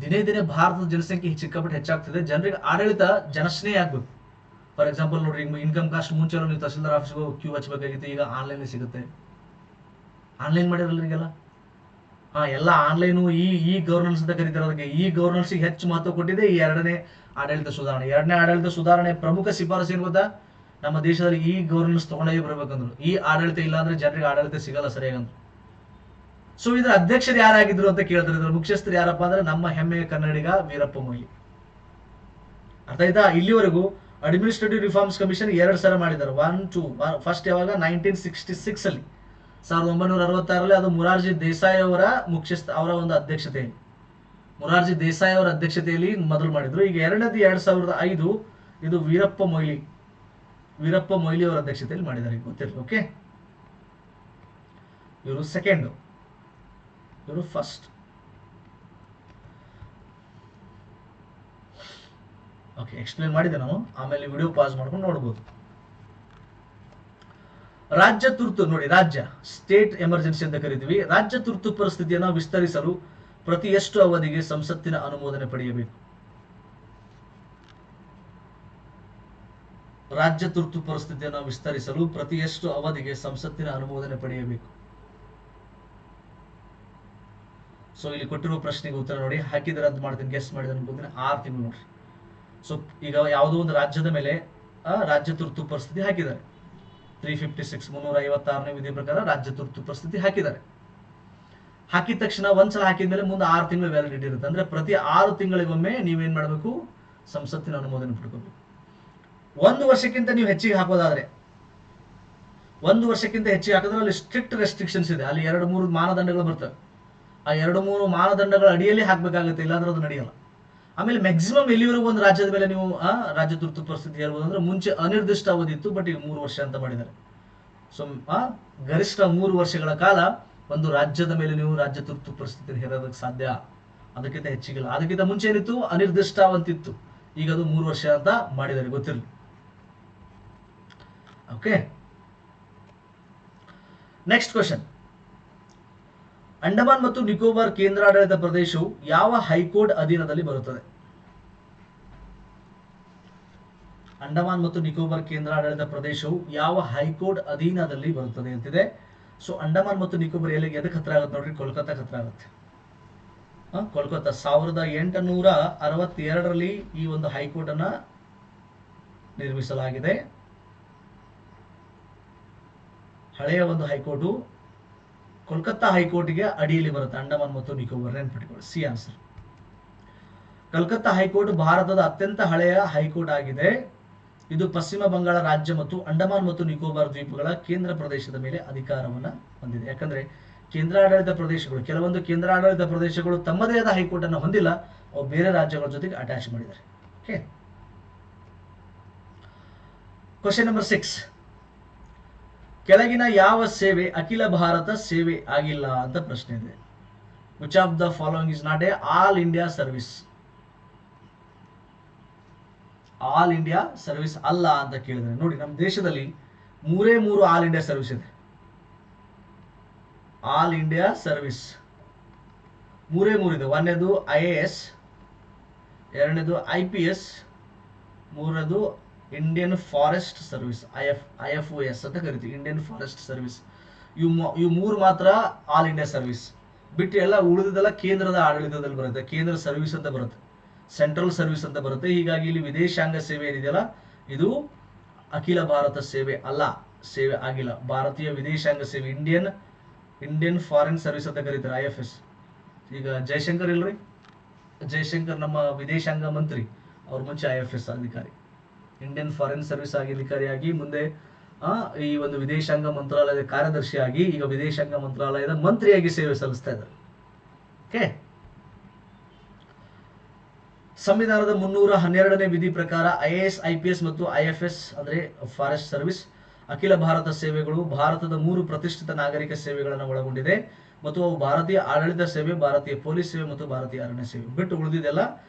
ದಿನೇ ದಿನೇ ಭಾರತದ ಜನಸಂಖ್ಯೆ ಸಿಕ್ಕಾಪಟ್ಟೆ ಹೆಚ್ಚಾಗ್ತಿದೆ. ಜನರಿಗೆ ಆಡಳಿತ ಜನಸ್ನೇಹಿ ಆಗ್ಬೇಕು. ಫಾರ್ ಎಕ್ಸಾಂಪಲ್ ನೋಡ್ರಿ, ಇನ್ಕಮ್ ಕಾಸ್ಟ್ ಮುಂಚೆ ನೀವು ತಹಸೀಲ್ದಾರ್ ಆಫೀಸ್ಗೆ ಕ್ಯೂ ಹಚ್ಚಬೇಕಾಗಿತ್ತು, ಈಗ ಆನ್ಲೈನ್ ಸಿಗುತ್ತೆ. ಆನ್ಲೈನ್ ಮಾಡಿರಲ್ರಿಗೆಲ್ಲ. ಎಲ್ಲ ಆನ್ಲೈನು ಈ ಗವರ್ನೆನ್ಸ್ ಅಂತ ಕರೀತಾರೆ. ಅದಕ್ಕೆ ಈ ಗವರ್ನೆನ್ಸ್ಗೆ ಹೆಚ್ಚು ಮಹತ್ವ ಕೊಟ್ಟಿದೆ ಈ ಎರಡನೇ ಆಡಳಿತ ಸುಧಾರಣೆ. ಎರಡನೇ ಆಡಳಿತ ಸುಧಾರಣೆ ಪ್ರಮುಖ ಶಿಫಾರಸು ಏನು ಗೊತ್ತಾ? ನಮ್ಮ ದೇಶದಲ್ಲಿ ಈ ಗವರ್ನೆನ್ಸ್ ತಗೊಂಡೇ ಬರ್ಬೇಕಂದ್ರು. ಈ ಆಡಳಿತ ಇಲ್ಲ ಅಂದ್ರೆ ಜನರಿಗೆ ಆಡಳಿತ ಸಿಗಲ್ಲ ಸರಿಯಾಗಂದ್ರು. ಸೊ ಇದರ ಅಧ್ಯಕ್ಷರು ಯಾರಾಗಿದ್ರು ಅಂತ ಕೇಳಿದ್ರೆ, ಇದ್ರ ಮುಖ್ಯಸ್ಥರು ಯಾರಪ್ಪ ಅಂದ್ರೆ ನಮ್ಮ ಹೆಮ್ಮೆಯ ಕನ್ನಡಿಗ ವೀರಪ್ಪ ಮೊಯ್ಲಿ. ಅರ್ಥ ಆಯ್ತಾ? ಇಲ್ಲಿವರೆಗೂ ಅಡ್ಮಿನಿಸ್ಟ್ರೇಟಿವ್ ರಿಫಾರ್ಮ್ಸ್ ಕಮಿಷನ್ 2 ಸಲ ಮಾಡಿದ್ದಾರೆ. ಫಸ್ಟ್ ಯಾವಾಗ 1966 ಅಲ್ಲಿ, 1966ರಲ್ಲಿ. ಅದು ಮೊರಾರ್ಜಿ ದೇಸಾಯಿ ಅವರ ಅವರ ಒಂದು ಅಧ್ಯಕ್ಷತೆಯಲ್ಲಿ, ಮೊರಾರ್ಜಿ ದೇಸಾಯಿ ಅವರ ಅಧ್ಯಕ್ಷತೆಯಲ್ಲಿ ಮೊದಲು ಮಾಡಿದ್ರು. ಈಗ ಎರಡನೇದು 2005, ಇದು ವೀರಪ್ಪ ಮೊಯ್ಲಿ ಅವರ ಅಧ್ಯಕ್ಷತೆಯಲ್ಲಿ ಮಾಡಿದ್ದಾರೆ, ಗೊತ್ತಿರಲಿ. ಓಕೆ, ಇವರು ಸೆಕೆಂಡ್, ಇವರು ಫಸ್ಟ್. ಓಕೆ, ಎಕ್ಸ್ಪ್ಲೇನ್ ಮಾಡಿದೆ ನಾವು. ಆಮೇಲೆ ವಿಡಿಯೋ ಪಾಸ್ ಮಾಡ್ಕೊಂಡು ನೋಡ್ಬೋದು. ರಾಜ್ಯ ತುರ್ತು ನೋಡಿ, ರಾಜ್ಯ ಸ್ಟೇಟ್ ಎಮರ್ಜೆನ್ಸಿ ಅಂತ ಕರಿತೀವಿ. ರಾಜ್ಯ ತುರ್ತು ಪರಿಸ್ಥಿತಿಯನ್ನು ವಿಸ್ತರಿಸಲು ಪ್ರತಿ ಎಷ್ಟು ಅವಧಿಗೆ ಸಂಸತ್ತಿನ ಅನುಮೋದನೆ ಪಡೆಯಬೇಕು? ರಾಜ್ಯ ತುರ್ತು ಪರಿಸ್ಥಿತಿಯನ್ನು ವಿಸ್ತರಿಸಲು ಪ್ರತಿ ಎಷ್ಟು ಅವಧಿಗೆ ಸಂಸತ್ತಿನ ಅನುಮೋದನೆ ಪಡೆಯಬೇಕು? ಸೊ ಇಲ್ಲಿ ಕೊಟ್ಟಿರುವ ಪ್ರಶ್ನೆಗೆ ಉತ್ತರ ನೋಡಿ, ಹಾಕಿದ್ರೆ ಅಂತ ಮಾಡ್ತೀನಿ, ಗೆಸ್ ಮಾಡಿದ್ರೆ ಅನ್ಕೋತೀನಿ. 6 ತಿಂಗಳು ನೋಡ್ರಿ. ಸೊ ಈಗ ಯಾವುದೋ ಒಂದು ರಾಜ್ಯದ ಮೇಲೆ ರಾಜ್ಯ ತುರ್ತು ಪರಿಸ್ಥಿತಿ ಹಾಕಿದ್ದಾರೆ. 356 356ನೇ ವಿಧಿ ಪ್ರಕಾರ ರಾಜ್ಯ ತುರ್ತು ಪರಿಸ್ಥಿತಿ ಹಾಕಿದ್ದಾರೆ. ಹಾಕಿದ ತಕ್ಷಣ ಒಂದ್ಸಲ ಹಾಕಿದ್ಮೇಲೆ ಮುಂದೆ 6 ತಿಂಗಳು ವ್ಯಾಲಿಡಿಟಿ ಇರುತ್ತೆ. ಅಂದ್ರೆ ಪ್ರತಿ 6 ತಿಂಗಳಿಗೊಮ್ಮೆ ನೀವೇನ್ ಮಾಡಬೇಕು? ಸಂಸತ್ತಿನ ಅನುಮೋದನೆ ಪಡ್ಕೋಬೇಕು. 1 ವರ್ಷಕ್ಕಿಂತ ನೀವು ಹೆಚ್ಚಿಗೆ ಹಾಕೋದಾದ್ರೆ, 1 ವರ್ಷಕ್ಕಿಂತ ಹೆಚ್ಚಿಗೆ ಹಾಕಿದ್ರೆ ಅಲ್ಲಿ ಸ್ಟ್ರಿಕ್ಟ್ ರೆಸ್ಟ್ರಿಕ್ಷನ್ಸ್ ಇದೆ. ಅಲ್ಲಿ 2-3 ಮಾನದಂಡಗಳು ಬರ್ತವೆ. ಆ 2-3 ಮಾನದಂಡಗಳ ಅಡಿಯಲ್ಲಿ ಹಾಕ್ಬೇಕಾಗುತ್ತೆ, ಇಲ್ಲಾಂದ್ರೆ ಅದು ನಡೆಯಲ್ಲ. ಆಮೇಲೆ ಮ್ಯಾಕ್ಸಿಮಮ್ ಎಲ್ಲಿವರೆಗೂ ಒಂದು ರಾಜ್ಯದ ಮೇಲೆ ನೀವು ರಾಜ್ಯ ತುರ್ತು ಪರಿಸ್ಥಿತಿ ಹೇಳ್ಬೋದು ಅಂದ್ರೆ, ಮುಂಚೆ ಅನಿರ್ದಿಷ್ಟ ಅವಧಿ ಇತ್ತು, ಬಟ್ ಈಗ 3 ವರ್ಷ ಅಂತ ಮಾಡಿದ್ದಾರೆ. ಸೊ ಗರಿಷ್ಠ 3 ವರ್ಷಗಳ ಕಾಲ ಒಂದು ರಾಜ್ಯದ ಮೇಲೆ ನೀವು ರಾಜ್ಯ ತುರ್ತು ಪರಿಸ್ಥಿತಿ ಹೇರೋದಕ್ಕೆ ಸಾಧ್ಯ, ಅದಕ್ಕಿಂತ ಹೆಚ್ಚಿಗಿಲ್ಲ. ಅದಕ್ಕಿಂತ ಮುಂಚೆ ಏನಿತ್ತು? ಅನಿರ್ದಿಷ್ಟ ಅಂತಿತ್ತು. ಈಗ ಅದು 3 ವರ್ಷ ಅಂತ ಮಾಡಿದ್ದಾರೆ, ಗೊತ್ತಿರಲಿ. Okay, next question. ಅಂಡಮಾನ್ ಮತ್ತು ನಿಕೋಬಾರ್ ಕೇಂದ್ರಾಡಳಿತ ಪ್ರದೇಶವು ಯಾವ ಹೈಕೋರ್ಟ್ ಅಧೀನದಲ್ಲಿ ಬರುತ್ತದೆ? ಅಂಡಮಾನ್ ಮತ್ತು ನಿಕೋಬಾರ್ ಕೇಂದ್ರಾಡಳಿತ ಪ್ರದೇಶವು ಯಾವ ಹೈಕೋರ್ಟ್ ಅಧೀನದಲ್ಲಿ ಬರುತ್ತದೆ ಅಂತಿದೆ. ಸೊ ಅಂಡಮಾನ್ ಮತ್ತು ನಿಕೋಬಾರ್ ಎದಕ್ಕೆ ಹತ್ರ ಆಗುತ್ತೆ ನೋಡ್ರಿ? ಕೋಲ್ಕತ್ತಾಕ್ಕೆ ಹತ್ರ ಆಗುತ್ತೆ. ಕೋಲ್ಕತ್ತಾ 1862ರಲ್ಲಿ ಈ ಒಂದು ಹೈಕೋರ್ಟ್ ಅನ್ನ ನಿರ್ಮಿಸಲಾಗಿದೆ. ಹಳೆಯ ಒಂದು ಹೈಕೋರ್ಟು ಕೋಲ್ಕತ್ತಾ ಹೈಕೋರ್ಟ್ಗೆ ಅಡಿಯಲ್ಲಿ ಬರುತ್ತೆ. ಅಂಡಮಾನ್ ಮತ್ತು ನಿಕೋಬಾರ್ ನೆನ್ಪಿಟ್ಕೊಳ್ಳಿ. C answer. ಕಲ್ಕತ್ತಾ ಹೈಕೋರ್ಟ್ ಭಾರತದ ಅತ್ಯಂತ ಹಳೆಯ ಹೈಕೋರ್ಟ್ ಆಗಿದೆ. ಇದು ಪಶ್ಚಿಮ ಬಂಗಾಳ ರಾಜ್ಯ ಮತ್ತು ಅಂಡಮಾನ್ ಮತ್ತು ನಿಕೋಬಾರ್ ದ್ವೀಪಗಳ ಕೇಂದ್ರ ಪ್ರದೇಶದ ಮೇಲೆ ಅಧಿಕಾರವನ್ನ ಹೊಂದಿದೆ. ಯಾಕಂದ್ರೆ ಕೇಂದ್ರಾಡಳಿತ ಪ್ರದೇಶಗಳು, ಕೆಲವೊಂದು ಕೇಂದ್ರಾಡಳಿತ ಪ್ರದೇಶಗಳು ತಮ್ಮದೇ ಆದ ಹೈಕೋರ್ಟ್ ಅನ್ನು ಹೊಂದಿಲ್ಲ, ಅವು ಬೇರೆ ರಾಜ್ಯಗಳ ಜೊತೆಗೆ ಅಟ್ಯಾಚ್ ಮಾಡಿದ್ದಾರೆ. Okay, question number 6. ಕೆಳಗಿನ ಯಾವ ಸೇವೆ ಅಖಿಲ ಭಾರತ ಸೇವೆ ಆಗಿಲ್ಲ ಅಂತ ಪ್ರಶ್ನೆ ಇದೆ. Which of the following is not A all India service? All India service ಅಲ್ಲ ಅಂತ ಕೇಳಿದ್ರೆ ನೋಡಿ, ನಮ್ಮ ದೇಶದಲ್ಲಿ 3 ಆಲ್ ಇಂಡಿಯಾ ಸರ್ವಿಸ್ ಇದೆ. ಆಲ್ ಇಂಡಿಯಾ ಸರ್ವಿಸ್ 3 ಇದೆ. ಒಂದನೇದು IAS, ಎರಡನೇದು IPS, ಮೂರನೇದು ಇಂಡಿಯನ್ ಫಾರೆಸ್ಟ್ ಸರ್ವಿಸ್, IFOS ಅಂತ ಕರಿತೀವಿ, ಇಂಡಿಯನ್ ಫಾರೆಸ್ಟ್ ಸರ್ವಿಸ್. ಇವು 3 ಮಾತ್ರ ಆಲ್ ಇಂಡಿಯಾ ಸರ್ವಿಸ್. ಬಿಟ್ಟು ಎಲ್ಲ ಉಳಿದೆಲ್ಲ ಕೇಂದ್ರದ ಆಡಳಿತದಲ್ಲಿ ಬರುತ್ತೆ. ಕೇಂದ್ರ ಸರ್ವಿಸ್ ಅಂತ ಬರುತ್ತೆ, ಸೆಂಟ್ರಲ್ ಸರ್ವಿಸ್ ಅಂತ ಬರುತ್ತೆ. ಹೀಗಾಗಿ ಇಲ್ಲಿ ವಿದೇಶಾಂಗ ಸೇವೆ ಏನಿದೆಯಲ್ಲ, ಇದು ಅಖಿಲ ಭಾರತ ಸೇವೆ ಅಲ್ಲ, ಸೇವೆ ಆಗಿಲ್ಲ. ಭಾರತೀಯ ವಿದೇಶಾಂಗ ಸೇವೆ, ಇಂಡಿಯನ್ ಫಾರಿನ್ ಸರ್ವಿಸ್ ಅಂತ ಕರೀತಾರೆ, IFS. ಈಗ ಜಯಶಂಕರ್ ಇಲ್ರಿ, ಜಯಶಂಕರ್ ನಮ್ಮ ವಿದೇಶಾಂಗ ಮಂತ್ರಿ, ಅವ್ರ ಮುಂಚೆ IFS ಅಧಿಕಾರಿ, ಇಂಡಿಯನ್ ಫಾರಿನ್ ಸರ್ವಿಸ್ ಆಗಿ ಅಧಿಕಾರಿಯಾಗಿ, ಮುಂದೆ ಈ ಒಂದು ವಿದೇಶಾಂಗ ಮಂತ್ರಾಲಯದ ಕಾರ್ಯದರ್ಶಿಯಾಗಿ, ಈಗ ವಿದೇಶಾಂಗ ಮಂತ್ರಾಲಯದ ಮಂತ್ರಿಯಾಗಿ ಸೇವೆ ಸಲ್ಲಿಸ್ತಾ ಇದ್ದಾರೆ. ಓಕೆ, ಸಂವಿಧಾನದ 312ನೇ ವಿಧಿ ಪ್ರಕಾರ IAS, IPS ಮತ್ತು IFS ಅಂದ್ರೆ ಫಾರೆಸ್ಟ್ ಸರ್ವಿಸ್ ಅಖಿಲ ಭಾರತ ಸೇವೆಗಳು ಭಾರತದ 3 ಪ್ರತಿಷ್ಠಿತ ನಾಗರಿಕ ಸೇವೆಗಳನ್ನು ಒಳಗೊಂಡಿದೆ ಮತ್ತು ಅವು ಭಾರತೀಯ ಆಡಳಿತ ಸೇವೆ, ಭಾರತೀಯ ಪೊಲೀಸ್ ಸೇವೆ ಮತ್ತು ಭಾರತೀಯ ಅರಣ್ಯ ಸೇವೆ. ಬಿಟ್ಟು ಉಳಿದಿದೆಲ್ಲ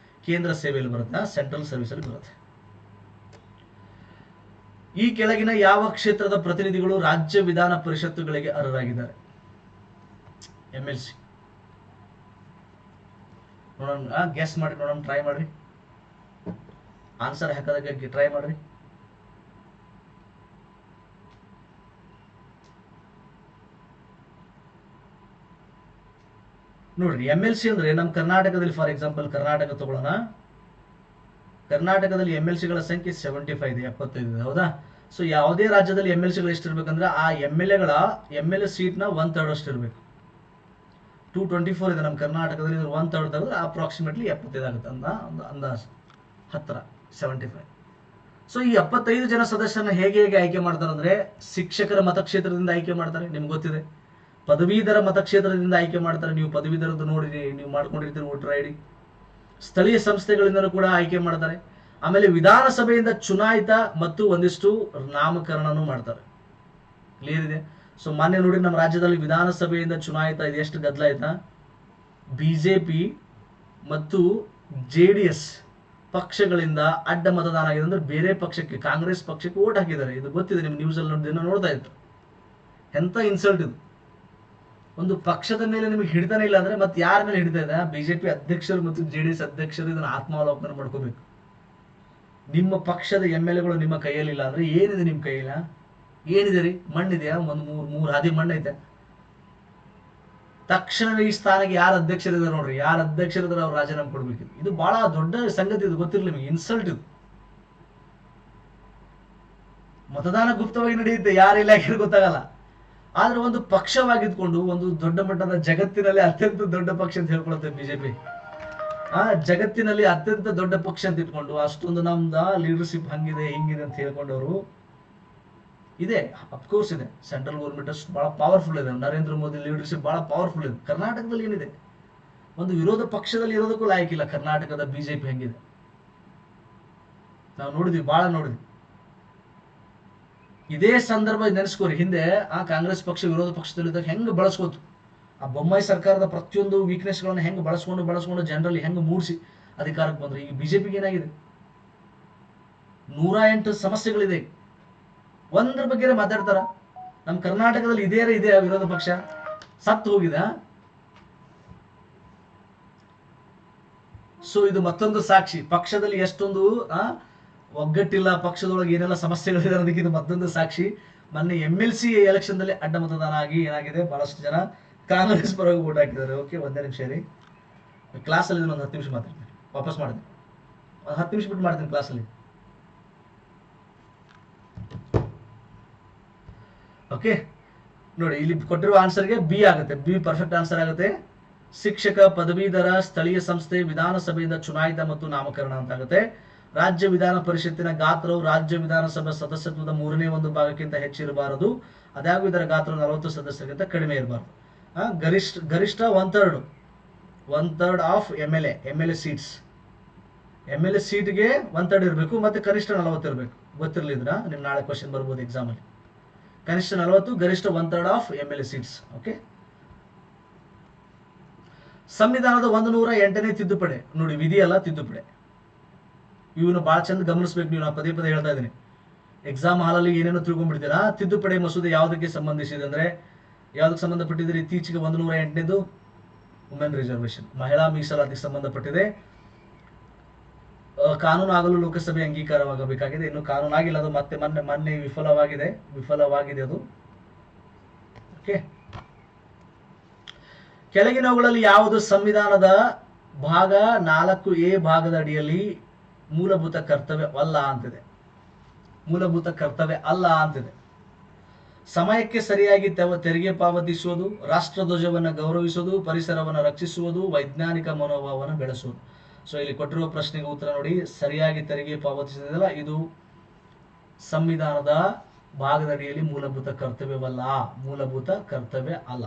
ಕೇಂದ್ರ ಸೇವೆಯಲ್ಲಿ ಬರುತ್ತೆ, ಸೆಂಟ್ರಲ್ ಸರ್ವಿಸ್ ಅಲ್ಲಿ ಬರುತ್ತೆ. ಈ ಕೆಳಗಿನ ಯಾವ ಕ್ಷೇತ್ರದ ಪ್ರತಿನಿಧಿಗಳು ರಾಜ್ಯ ವಿಧಾನ ಪರಿಷತ್ತುಗಳಿಗೆ ಅರ್ಹರಾಗಿದ್ದಾರೆ? MLC. ನೋಡೋಣ, ಗೆಸ್ ಮಾಡಿ ನೋಡೋಣ, ಟ್ರೈ ಮಾಡ್ರಿ, ಆನ್ಸರ್ ಹಾಕೋದಕ್ಕೆ ಟ್ರೈ ಮಾಡ್ರಿ. ನೋಡ್ರಿ, MLC ಅಂದ್ರೆ ನಮ್ಮ ಕರ್ನಾಟಕದಲ್ಲಿ, ಫಾರ್ ಎಕ್ಸಾಂಪಲ್ ಕರ್ನಾಟಕ ತಗೊಳ್ಳೋಣ. ಕರ್ನಾಟಕದಲ್ಲಿ MLCಗಳ ಸಂಖ್ಯೆ 75 ಇದೆ, 75 ಇದೆ, ಹೌದಾ? ಸೊ ಯಾವುದೇ ರಾಜ್ಯದಲ್ಲಿ MLCಗಳು ಎಷ್ಟಿರ್ಬೇಕಂದ್ರೆ ಆ MLA ಸೀಟ್ ನ 1/3 ಅಷ್ಟು ಇರಬೇಕು. 224 ಇದೆ ನಮ್ಮ ಕರ್ನಾಟಕದಲ್ಲಿ, 1/3 ತೆಗೆದ್ರೆ ಅಪ್ರಾಕ್ಸಿಮೇಟ್ಲಿ 75 ಆಗುತ್ತೆ ಅಂತ ಅಂದಾಜು, ಹತ್ತಿರ 75. ಸೊ ಈ 75 ಜನ ಸದಸ್ಯರನ್ನ ಹೇಗೆ ಆಯ್ಕೆ ಮಾಡ್ತಾರೆ ಅಂದ್ರೆ, ಶಿಕ್ಷಕರ ಮತಕ್ಷೇತ್ರದಿಂದ ಆಯ್ಕೆ ಮಾಡ್ತಾರೆ, ನಿಮ್ಗೆ ಗೊತ್ತಿದೆ. ಪದವೀಧರ ಮತಕ್ಷೇತ್ರದಿಂದ ಆಯ್ಕೆ ಮಾಡ್ತಾರೆ, ನೀವು ಪದವೀಧರದ್ದು ನೋಡಿರಿ, ನೀವು ಮಾಡ್ಕೊಂಡಿರ್ತೀರಿ ವೋಟರ್ ಐಡಿ. ಸ್ಥಳೀಯ ಸಂಸ್ಥೆಗಳಿಂದ ಕೂಡ ಆಯ್ಕೆ ಮಾಡ್ತಾರೆ. ಆಮೇಲೆ ವಿಧಾನಸಭೆಯಿಂದ ಚುನಾಯಿತ ಮತ್ತು ಒಂದಿಷ್ಟು ನಾಮಕರಣನೂ ಮಾಡ್ತಾರೆ. ಕ್ಲಿಯರ್ ಇದೆ? ಸೊ ಮಾನ್ಯ ನೋಡಿ, ನಮ್ಮ ರಾಜ್ಯದಲ್ಲಿ ವಿಧಾನಸಭೆಯಿಂದ ಚುನಾಯಿತ ಇದು ಎಷ್ಟು ಗದ್ದಲ ಆಯ್ತಾ, ಬಿಜೆಪಿ ಮತ್ತು JDS ಪಕ್ಷಗಳಿಂದ ಅಡ್ಡ ಮತದಾನ ಆಗಿದೆ. ಅಂದ್ರೆ ಬೇರೆ ಪಕ್ಷಕ್ಕೆ, ಕಾಂಗ್ರೆಸ್ ಪಕ್ಷಕ್ಕೆ ಓಟ್ ಹಾಕಿದ್ದಾರೆ. ಇದು ಗೊತ್ತಿದೆ, ನಿಮ್ ನ್ಯೂಸ್ ಅಲ್ಲಿ ದಿನ ನೋಡ್ತಾ ಇತ್ತು. ಎಂತ ಇನ್ಸಲ್ಟ್ ಇದು! ಒಂದು ಪಕ್ಷದ ಮೇಲೆ ನಿಮಗೆ ಹಿಡಿತಾನೆ ಇಲ್ಲ ಅಂದ್ರೆ ಮತ್ತೆ ಯಾರ ಮೇಲೆ ಹಿಡಿತಾ ಇದೆ? ಬಿಜೆಪಿ ಅಧ್ಯಕ್ಷರು ಮತ್ತು JDS ಅಧ್ಯಕ್ಷರು ಇದನ್ನ ಆತ್ಮಾವಲೋಕನ ಮಾಡ್ಕೋಬೇಕು. ನಿಮ್ಮ ಪಕ್ಷದ MLAಗಳು ನಿಮ್ಮ ಕೈಯಲ್ಲಿಲ್ಲ ಅಂದ್ರೆ ಏನಿದೆ ನಿಮ್ಮ ಕೈಯಿಲ್ಲ? ಏನಿದೆ ರೀ? ಮಣ್ಣಿದೆಯಾ? ಒಂದು ಮೂರು ಹಾದಿ ಮಣ್ಣೈತೆ. ತಕ್ಷಣವೇ ಈ ಸ್ಥಾನಕ್ಕೆ ಯಾರು ಅಧ್ಯಕ್ಷರಿದ್ದಾರೆ ನೋಡ್ರಿ, ಯಾರು ಅಧ್ಯಕ್ಷರಿದ್ದಾರೆ ಅವ್ರು ರಾಜೀನಾಮೆ ಕೊಡ್ಬೇಕಿತ್ತು. ಇದು ಬಹಳ ದೊಡ್ಡ ಸಂಗತಿ, ಇದು ಗೊತ್ತಿರಲಿ ನಿಮಗೆ, ಇನ್ಸಲ್ಟ್ ಇದು. ಮತದಾನ ಗುಪ್ತವಾಗಿ ನಡೆಯುತ್ತೆ, ಯಾರ ಇಲಾಖೆ ಗೊತ್ತಾಗಲ್ಲ. ಆದ್ರೆ ಒಂದು ಪಕ್ಷವಾಗಿದ್ಕೊಂಡು ಒಂದು ದೊಡ್ಡ ಮಟ್ಟದ, ಜಗತ್ತಿನಲ್ಲಿ ಅತ್ಯಂತ ದೊಡ್ಡ ಪಕ್ಷ ಅಂತ ಹೇಳ್ಕೊಳುತ್ತೆ ಬಿಜೆಪಿ. ಜಗತ್ತಿನಲ್ಲಿ ಅತ್ಯಂತ ದೊಡ್ಡ ಪಕ್ಷ ಅಂತ ಇಟ್ಕೊಂಡು ಅಷ್ಟೊಂದು ನಮ್ದ ಲೀಡರ್ಶಿಪ್ ಹಂಗಿದೆ ಹಿಂಗಿದೆ ಅಂತ ಹೇಳ್ಕೊಂಡವರು ಇದೆ. ಅಫ್ಕೋರ್ಸ್ ಇದೆ, ಸೆಂಟ್ರಲ್ ಗೌರ್ಮೆಂಟ್ ಅಷ್ಟು ಬಹಳ ಪವರ್ಫುಲ್ ಇದೆ, ನರೇಂದ್ರ ಮೋದಿ ಲೀಡರ್ಶಿಪ್ ಬಹಳ ಪವರ್ಫುಲ್ ಇದೆ. ಕರ್ನಾಟಕದಲ್ಲಿ ಏನಿದೆ, ಒಂದು ವಿರೋಧ ಪಕ್ಷದಲ್ಲಿ ಇರೋದಕ್ಕೂ ಲಾಯಕ್ಕಿಲ್ಲ ಕರ್ನಾಟಕದ ಬಿಜೆಪಿ ಹೆಂಗಿದೆ. ನಾವು ನೋಡಿದ್ವಿ, ಬಹಳ ನೋಡಿದ್ವಿ. ಇದೇ ಸಂದರ್ಭ ನೆನೆಸ್ಕೋರಿ, ಹಿಂದೆ ಕಾಂಗ್ರೆಸ್ ಪಕ್ಷ ವಿರೋಧ ಪಕ್ಷದಲ್ಲಿದ್ದಾಗ ಹೆಂಗ್ ಬಳಸ್ಕೋತು, ಆ ಬೊಮ್ಮಾಯಿ ಸರ್ಕಾರದ ಪ್ರತಿಯೊಂದು ವೀಕ್ನೆಸ್ ಗಳನ್ನ ಹೆಂಗ್ ಬಳಸ್ಕೊಂಡು ಜನರಲ್ಲಿ ಹೆಂಗ್ ಮೂಡಿಸಿ ಅಧಿಕಾರಕ್ಕೆ ಬಂದ್ರು. ಈಗ ಬಿಜೆಪಿಗೆ ಏನಾಗಿದೆ, 108 ಸಮಸ್ಯೆಗಳಿದೆ, ಒಂದ್ರ ಬಗ್ಗೆ ಮಾತಾಡ್ತಾರ? ನಮ್ಮ ಕರ್ನಾಟಕದಲ್ಲಿ ಇದೆ ವಿರೋಧ ಪಕ್ಷ ಸತ್ತು ಹೋಗಿದೆ. ಸೊ ಇದು ಮತ್ತೊಂದು ಸಾಕ್ಷಿ, ಪಕ್ಷದಲ್ಲಿ ಎಷ್ಟೊಂದು ಒಗ್ಗಟ್ಟಿಲ್ಲ, ಪಕ್ಷದೊಳಗೆ ಏನೆಲ್ಲ ಸಮಸ್ಯೆಗಳಿದೆ ಅನ್ನೋದಕ್ಕೆ ಇದು ಮತ್ತೊಂದು ಸಾಕ್ಷಿ. ಮೊನ್ನೆ MLC ಎಲೆಕ್ಷನ್ ದಲ್ಲಿ ಅಡ್ಡ ಮತದಾನ ಆಗಿ ಏನಾಗಿದೆ, ಬಹಳಷ್ಟು ಜನ ಕಾಂಗ್ರೆಸ್ ಪರವಾಗಿ ಓಟ್ ಹಾಕಿದ್ದಾರೆ. ಓಕೆ, ಒಂದೇ ನಿಮಿಷ ರೀ, ಕ್ಲಾಸಲ್ಲಿ ಒಂದು 10 ನಿಮಿಷ ಮಾತಾಡ್ತೀನಿ, ವಾಪಸ್ ಮಾಡ್ತೀನಿ, ಒಂದು 10 ನಿಮಿಷ ಬಿಟ್ಟು ಮಾಡ್ತೀನಿ ಕ್ಲಾಸಲ್ಲಿ. ಓಕೆ ನೋಡಿ, ಇಲ್ಲಿ ಕೊಟ್ಟಿರುವ ಆನ್ಸರ್ಗೆ ಬಿ ಆಗುತ್ತೆ, ಬಿ ಪರ್ಫೆಕ್ಟ್ ಆನ್ಸರ್ ಆಗುತ್ತೆ. ಶಿಕ್ಷಕ, ಪದವೀಧರ, ಸ್ಥಳೀಯ ಸಂಸ್ಥೆ, ವಿಧಾನಸಭೆಯಿಂದ ಚುನಾಯಿತ ಮತ್ತು ನಾಮಕರಣ ಅಂತ ಆಗುತ್ತೆ. ರಾಜ್ಯ ವಿಧಾನ ಪರಿಷತ್ತಿನ ಗಾತ್ರವು ರಾಜ್ಯ ವಿಧಾನಸಭಾ ಸದಸ್ಯತ್ವದ 1/3 ಭಾಗಕ್ಕಿಂತ ಹೆಚ್ಚಿರಬಾರದು. ಅದಾಗೂ ಇದರ ಗಾತ್ರ 40 ಸದಸ್ಯರಿಗಿಂತ ಕಡಿಮೆ ಇರಬಾರದು. ಗರಿಷ್ಠ 1/3 ಆಫ್ MLA ಸೀಟ್ಸ್. MLA ಸೀಟ್ಗೆ 1/3 ಇರಬೇಕು, ಮತ್ತೆ ಕನಿಷ್ಠ 40 ಇರಬೇಕು. ಗೊತ್ತಿರಲಿದ್ರ ನಿಮ್ ನಾಳೆ ಕ್ವಶನ್ ಬರ್ಬೋದು ಎಕ್ಸಾಮ್ ಅಲ್ಲಿ. ಕನಿಷ್ಠ 40, ಗರಿಷ್ಠ 1/3 ಆಫ್ MLA ಸೀಟ್ಸ್. ಓಕೆ, ಸಂವಿಧಾನದ 108ನೇ ತಿದ್ದುಪಡಿ ನೋಡಿ, ವಿಧಿಯಲ್ಲ ತಿದ್ದುಪಡಿ. ಇವನು ಬಹಳ ಚಂದ ಗಮನಿಸ್ಬೇಕು ನೀವು, ನಾನು ಪದೇ ಹೇಳ್ತಾ ಇದ್ದೀನಿ. ಎಕ್ಸಾಮ್ ಹಾಲಲ್ಲಿ ಏನೇನೋ ತಿಳ್ಕೊಂಡ್ಬಿಡ್ತೀರಾ. ತಿದ್ದುಪಡಿ ಮಸೂದೆ ಯಾವುದಕ್ಕೆ ಸಂಬಂಧಿಸಿದೆ ಅಂದ್ರೆ, ಯಾವ್ದಕ್ಕೆ ಸಂಬಂಧಪಟ್ಟಿದ್ರೆ ಇತ್ತೀಚೆಗೆ 108ನೇದು ವುಮೆನ್ ರಿಸರ್ವೇಶನ್, ಮಹಿಳಾ ಮೀಸಲಾತಿಗೆ ಸಂಬಂಧಪಟ್ಟಿದೆ. ಕಾನೂನು ಆಗಲು ಲೋಕಸಭೆ ಅಂಗೀಕಾರವಾಗಬೇಕಾಗಿದೆ, ಇನ್ನು ಕಾನೂನಾಗಿಲ್ಲ, ಅದು ಮತ್ತೆ ಮೊನ್ನೆ ವಿಫಲವಾಗಿದೆ ಅದು. ಓಕೆ, ಕೆಳಗಿನವುಗಳಲ್ಲಿ ಯಾವುದು ಸಂವಿಧಾನದ ಭಾಗ 4A ಭಾಗದ ಅಡಿಯಲ್ಲಿ ಮೂಲಭೂತ ಕರ್ತವ್ಯವಲ್ಲ ಅಂತಿದೆ. ಮೂಲಭೂತ ಕರ್ತವ್ಯ ಅಲ್ಲ ಅಂತಿದೆ. ಸಮಯಕ್ಕೆ ಸರಿಯಾಗಿ ತೆರಿಗೆ ಪಾವತಿಸುವುದು, ರಾಷ್ಟ್ರಧ್ವಜವನ್ನು ಗೌರವಿಸುವುದು, ಪರಿಸರವನ್ನು ರಕ್ಷಿಸುವುದು, ವೈಜ್ಞಾನಿಕ ಮನೋಭಾವವನ್ನು ಬೆಳೆಸುವುದು. ಸೊ ಇಲ್ಲಿ ಕೊಟ್ಟಿರುವ ಪ್ರಶ್ನೆಗೆ ಉತ್ತರ ನೋಡಿ, ಸರಿಯಾಗಿ ತೆರಿಗೆ ಪಾವತಿಸುವುದಿಲ್ಲ, ಇದು ಸಂವಿಧಾನದ ಭಾಗದ ಅಡಿಯಲ್ಲಿ ಮೂಲಭೂತ ಕರ್ತವ್ಯವಲ್ಲ, ಮೂಲಭೂತ ಕರ್ತವ್ಯ ಅಲ್ಲ.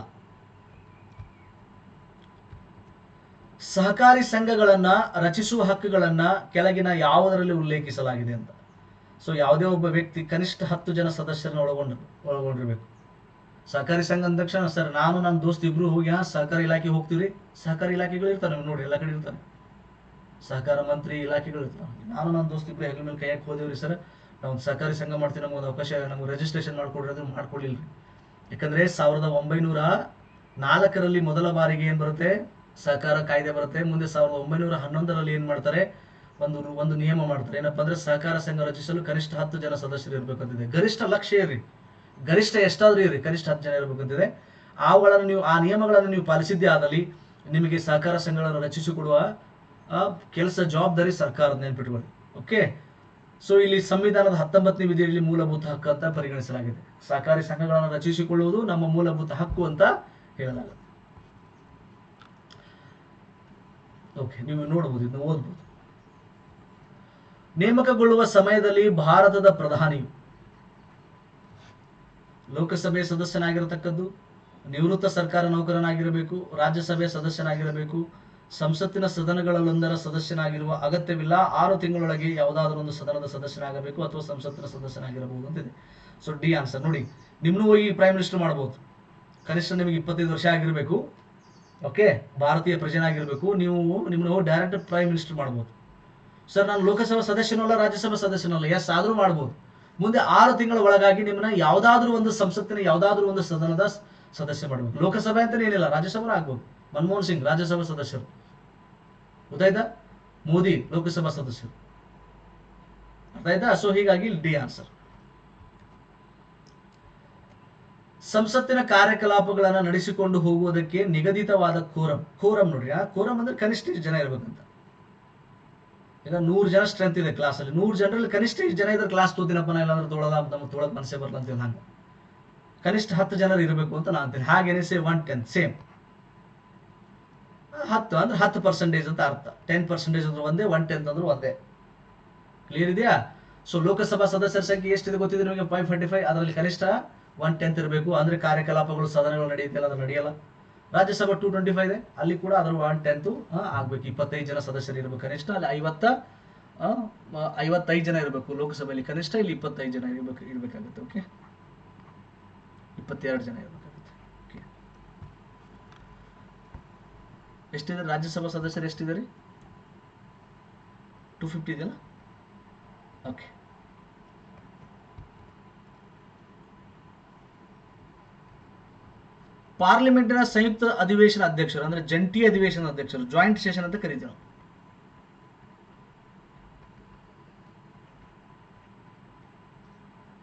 ಸಹಕಾರಿ ಸಂಘಗಳನ್ನ ರಚಿಸುವ ಹಕ್ಕುಗಳನ್ನ ಕೆಳಗಿನ ಯಾವುದರಲ್ಲಿ ಉಲ್ಲೇಖಿಸಲಾಗಿದೆ ಅಂತ. ಸೊ ಯಾವುದೇ ಒಬ್ಬ ವ್ಯಕ್ತಿ ಕನಿಷ್ಠ 10 ಜನ ಸದಸ್ಯರನ್ನ ಒಳಗೊಂಡಿರ್ಬೇಕು. ಸಹಕಾರಿ ಸಂಘ ಅಂದ ತಕ್ಷಣ ಸರ್ ನಾನು ನನ್ನ ದೋಸ್ತ್ ಇಬ್ರು ಹೋಗಿ ಸಹಕಾರಿ ಇಲಾಖೆ ಹೋಗ್ತೀವಿ. ಸಹಕಾರಿ ಇಲಾಖೆಗಳು ಇರ್ತಾರೆ ನೋಡಿ, ಎಲ್ಲ ಕಡೆ ಇರ್ತಾರೆ. ಸಹಕಾರ ಮಂತ್ರಿ ಇಲಾಖೆಗಳು ಇರ್ತಾರೆ. ನಾನು ನನ್ನ ದೋಸ್ತ್ ಇಬ್ರು ಹೆಗಲ ಮೇಲೆ ಕೈಯಾಗಿ ಹೋದೇವ್ರಿ ಸರ್, ನಾವು ಸಹಕಾರಿ ಸಂಘ ಮಾಡ್ತೀವಿ, ನಮ್ಗೆ ಒಂದು ಅವಕಾಶ, ನಮ್ಗೆ ರಿಜಿಸ್ಟ್ರೇಷನ್ ಮಾಡ್ಕೊಡ್ರಿ ಅಂದ್ರೆ ಮಾಡ್ಕೊಳ್ಳಿಲ್ರಿ. ಯಾಕಂದ್ರೆ 1904ರಲ್ಲಿ ಮೊದಲ ಬಾರಿಗೆ ಏನ್ ಬರುತ್ತೆ, ಸಹಕಾರ ಕಾಯ್ದೆ ಬರುತ್ತೆ. ಮುಂದೆ 1911ರಲ್ಲಿ ಏನ್ ಮಾಡ್ತಾರೆ, ಒಂದು ನಿಯಮ ಮಾಡ್ತಾರೆ. ಏನಪ್ಪಾ ಅಂದ್ರೆ ಸಹಕಾರ ಸಂಘ ರಚಿಸಲು ಕನಿಷ್ಠ 10 ಜನ ಸದಸ್ಯರು ಇರ್ಬೇಕಂತಿದೆ. ಗರಿಷ್ಠ ಲಕ್ಷ್ಯ ಇರ್ರಿ, ಗರಿಷ್ಠ ಎಷ್ಟಾದ್ರೂ ಇರ್ರಿ, ಕನಿಷ್ಠ 10 ಜನ ಇರ್ಬೇಕಂತಿದೆ. ಆ ನಿಯಮಗಳನ್ನು ನೀವು ಪಾಲಿಸಿದ್ದೇ ಆದಲ್ಲಿ ನಿಮಗೆ ಸಹಕಾರ ಸಂಘಗಳನ್ನು ರಚಿಸಿಕೊಡುವ ಕೆಲಸ ಜವಾಬ್ದಾರಿ ಸರ್ಕಾರದ, ನೆನ್ಪಿಟ್ಕೊಳ್ಳಿ. ಓಕೆ. ಸೊ ಇಲ್ಲಿ ಸಂವಿಧಾನದ 19ನೇ ವಿಧಿಯಲ್ಲಿ ಮೂಲಭೂತ ಹಕ್ಕು ಅಂತ ಪರಿಗಣಿಸಲಾಗಿದೆ. ಸಹಕಾರಿ ಸಂಘಗಳನ್ನು ರಚಿಸಿಕೊಳ್ಳುವುದು ನಮ್ಮ ಮೂಲಭೂತ ಹಕ್ಕು ಅಂತ ಹೇಳಲಾಗುತ್ತೆ. ಓಕೆ, ನೀವು ನೋಡಬಹುದು, ಇದನ್ನು ಓದಬಹುದು. ನೇಮಕಗೊಳ್ಳುವ ಸಮಯದಲ್ಲಿ ಭಾರತದ ಪ್ರಧಾನಿಯು ಲೋಕಸಭೆ ಸದಸ್ಯನಾಗಿರತಕ್ಕದ್ದು, ನಿವೃತ್ತ ಸರ್ಕಾರ ನೌಕರನಾಗಿರಬೇಕು, ರಾಜ್ಯಸಭೆ ಸದಸ್ಯನಾಗಿರಬೇಕು, ಸಂಸತ್ತಿನ ಸದನಗಳಲ್ಲೊಂದರ ಸದಸ್ಯನಾಗಿರುವ ಅಗತ್ಯವಿಲ್ಲ. 6 ತಿಂಗಳೊಳಗೆ ಯಾವುದಾದ್ರೂ ಒಂದು ಸದನದ ಸದಸ್ಯನಾಗಬೇಕು ಅಥವಾ ಸಂಸತ್ತಿನ ಸದಸ್ಯನಾಗಿರಬಹುದು ಅಂತಿದೆ. So D answer. ನೋಡಿ, ನಿಮ್ನು ಹೋಗಿ ಪ್ರೈಮ್ ಮಿನಿಸ್ಟರ್ ಮಾಡಬಹುದು. ಕನಿಷ್ಠ ನಿಮಗೆ 25 ವರ್ಷ ಆಗಿರಬೇಕು. ಓಕೆ, ಭಾರತೀಯ ಪ್ರಜೆನಾಗಿರ್ಬೇಕು. ನಿಮ್ಮನ್ನು ಡೈರೆಕ್ಟ್ ಪ್ರೈಮ್ ಮಿನಿಸ್ಟರ್ ಮಾಡಬಹುದು. ಸರ್, ನಾನು ಲೋಕಸಭಾ ಸದಸ್ಯನೂ ಅಲ್ಲ, ರಾಜ್ಯಸಭಾ ಸದಸ್ಯನೂ ಅಲ್ಲ. ಎಸ್, ಆದ್ರೂ ಮಾಡಬಹುದು. ಮುಂದೆ 6 ತಿಂಗಳ ಒಳಗಾಗಿ ನಿಮ್ಮನ್ನ ಯಾವುದಾದ್ರೂ ಒಂದು ಸಂಸತ್ತಿನ ಯಾವುದಾದ್ರೂ ಒಂದು ಸದನದ ಸದಸ್ಯ ಮಾಡಬೇಕು. ಲೋಕಸಭೆ ಅಂತಾನೆ ಏನಿಲ್ಲ, ರಾಜ್ಯಸಭಾ ಆಗ್ಬೋದು. ಮನಮೋಹನ್ ಸಿಂಗ್ ರಾಜ್ಯಸಭಾ ಸದಸ್ಯರು, ಗೊತ್ತಾಯ್ತಾ? ಮೋದಿ ಲೋಕಸಭಾ ಸದಸ್ಯರು, ಅರ್ಥಾಯ್ತಾ? ಸೊ ಹೀಗಾಗಿ ಡಿ ಆನ್ಸರ್. ಸಂಸತ್ತಿನ ಕಾರ್ಯಕಲಾಪಗಳನ್ನು ನಡೆಸಿಕೊಂಡು ಹೋಗುವುದಕ್ಕೆ ನಿಗದಿತವಾದ ಕೋರಂ ನೋಡ್ರಿ. ಕೋರಂ ಅಂದ್ರೆ ಕನಿಷ್ಠ ಇಷ್ಟು ಜನ ಇರ್ಬೇಕಂತ. ಈಗ 100 ಜನ ಸ್ಟ್ರೆಂತ್ ಇದೆ ಕ್ಲಾಸ್ ಅಲ್ಲಿ, 100 ಜನರಲ್ಲಿ ಕನಿಷ್ಠ ಇಷ್ಟು ಜನ ಇದ್ರೆ ಕ್ಲಾಸ್ ತೋತಿನಪ್ಪ, ಇಲ್ಲಾಂದ್ರೆ ತೊಳಲ್ಲ, ನಮ್ಮ ತೊಳಕ್ ಮನಸ್ಸೇ ಬರಲ್ಲ ಅಂತ ಹಂಗ. ಕನಿಷ್ಠ 10 ಜನರು ಇರಬೇಕು ಅಂತ ನಾನು ಅಂತೀನಿ. ಹಾಗೇನೆ 1/10 ಸೇಮ್. 10 ಅಂದ್ರೆ 10% ಅಂತ ಅರ್ಥ. 10% ಅಂದ್ರೆ ಒಂದೇ, 1/10 ಅಂದ್ರೆ ಒಂದೇ. ಕ್ಲಿಯರ್ ಇದೆಯಾ? ಸೊ ಲೋಕಸಭಾ ಸದಸ್ಯರ ಸಂಖ್ಯೆ ಎಷ್ಟಿದೆ ಗೊತ್ತಿದೆ ನಿಮಗೆ? 545. ಅದರಲ್ಲಿ ಕನಿಷ್ಠ 1/10 ಇರಬೇಕು. ಅಂದ್ರೆ ಕಾರ್ಯಕಲಾಪಗಳು ಸದನಗಳು ನಡೆಯುತ್ತಿಲ್ಲ, ಅದು ನಡೆಯಲ್ಲ. ರಾಜ್ಯಸಭಾ 225 ಇದೆ, ಅಲ್ಲಿ ಕೂಡ ಅದರ 1/10 ಆಗ್ಬೇಕು. 25 ಜನ ಸದಸ್ಯರು ಇರಬೇಕು ಕನಿಷ್ಠ. ಅಲ್ಲಿ 55 ಜನ ಇರಬೇಕು ಲೋಕಸಭೆಯಲ್ಲಿ ಕನಿಷ್ಠ. ಇಲ್ಲಿ 25 ಜನ ಇರಬೇಕಾಗುತ್ತೆ. ಓಕೆ, 22 ಜನ ಇರಬೇಕಾಗುತ್ತೆ. ಓಕೆ, ಎಷ್ಟಿದೆ ರಾಜ್ಯಸಭಾ ಸದಸ್ಯರು? ಎಷ್ಟಿದೆ? 250 ಇದೆಯಲ್ಲ. ಓಕೆ, ಪಾರ್ಲಿಮೆಂಟಿನ ಸಂಯುಕ್ತ ಅಧಿವೇಶನ ಅಧ್ಯಕ್ಷರು ಅಂದ್ರೆ ಜಂಟಿ ಅಧಿವೇಶನ ಅಧ್ಯಕ್ಷರು, ಜಾಯಿಂಟ್ ಸೆಷನ್ ಅಂತ ಕರೀತೀವಿ ನಾವು.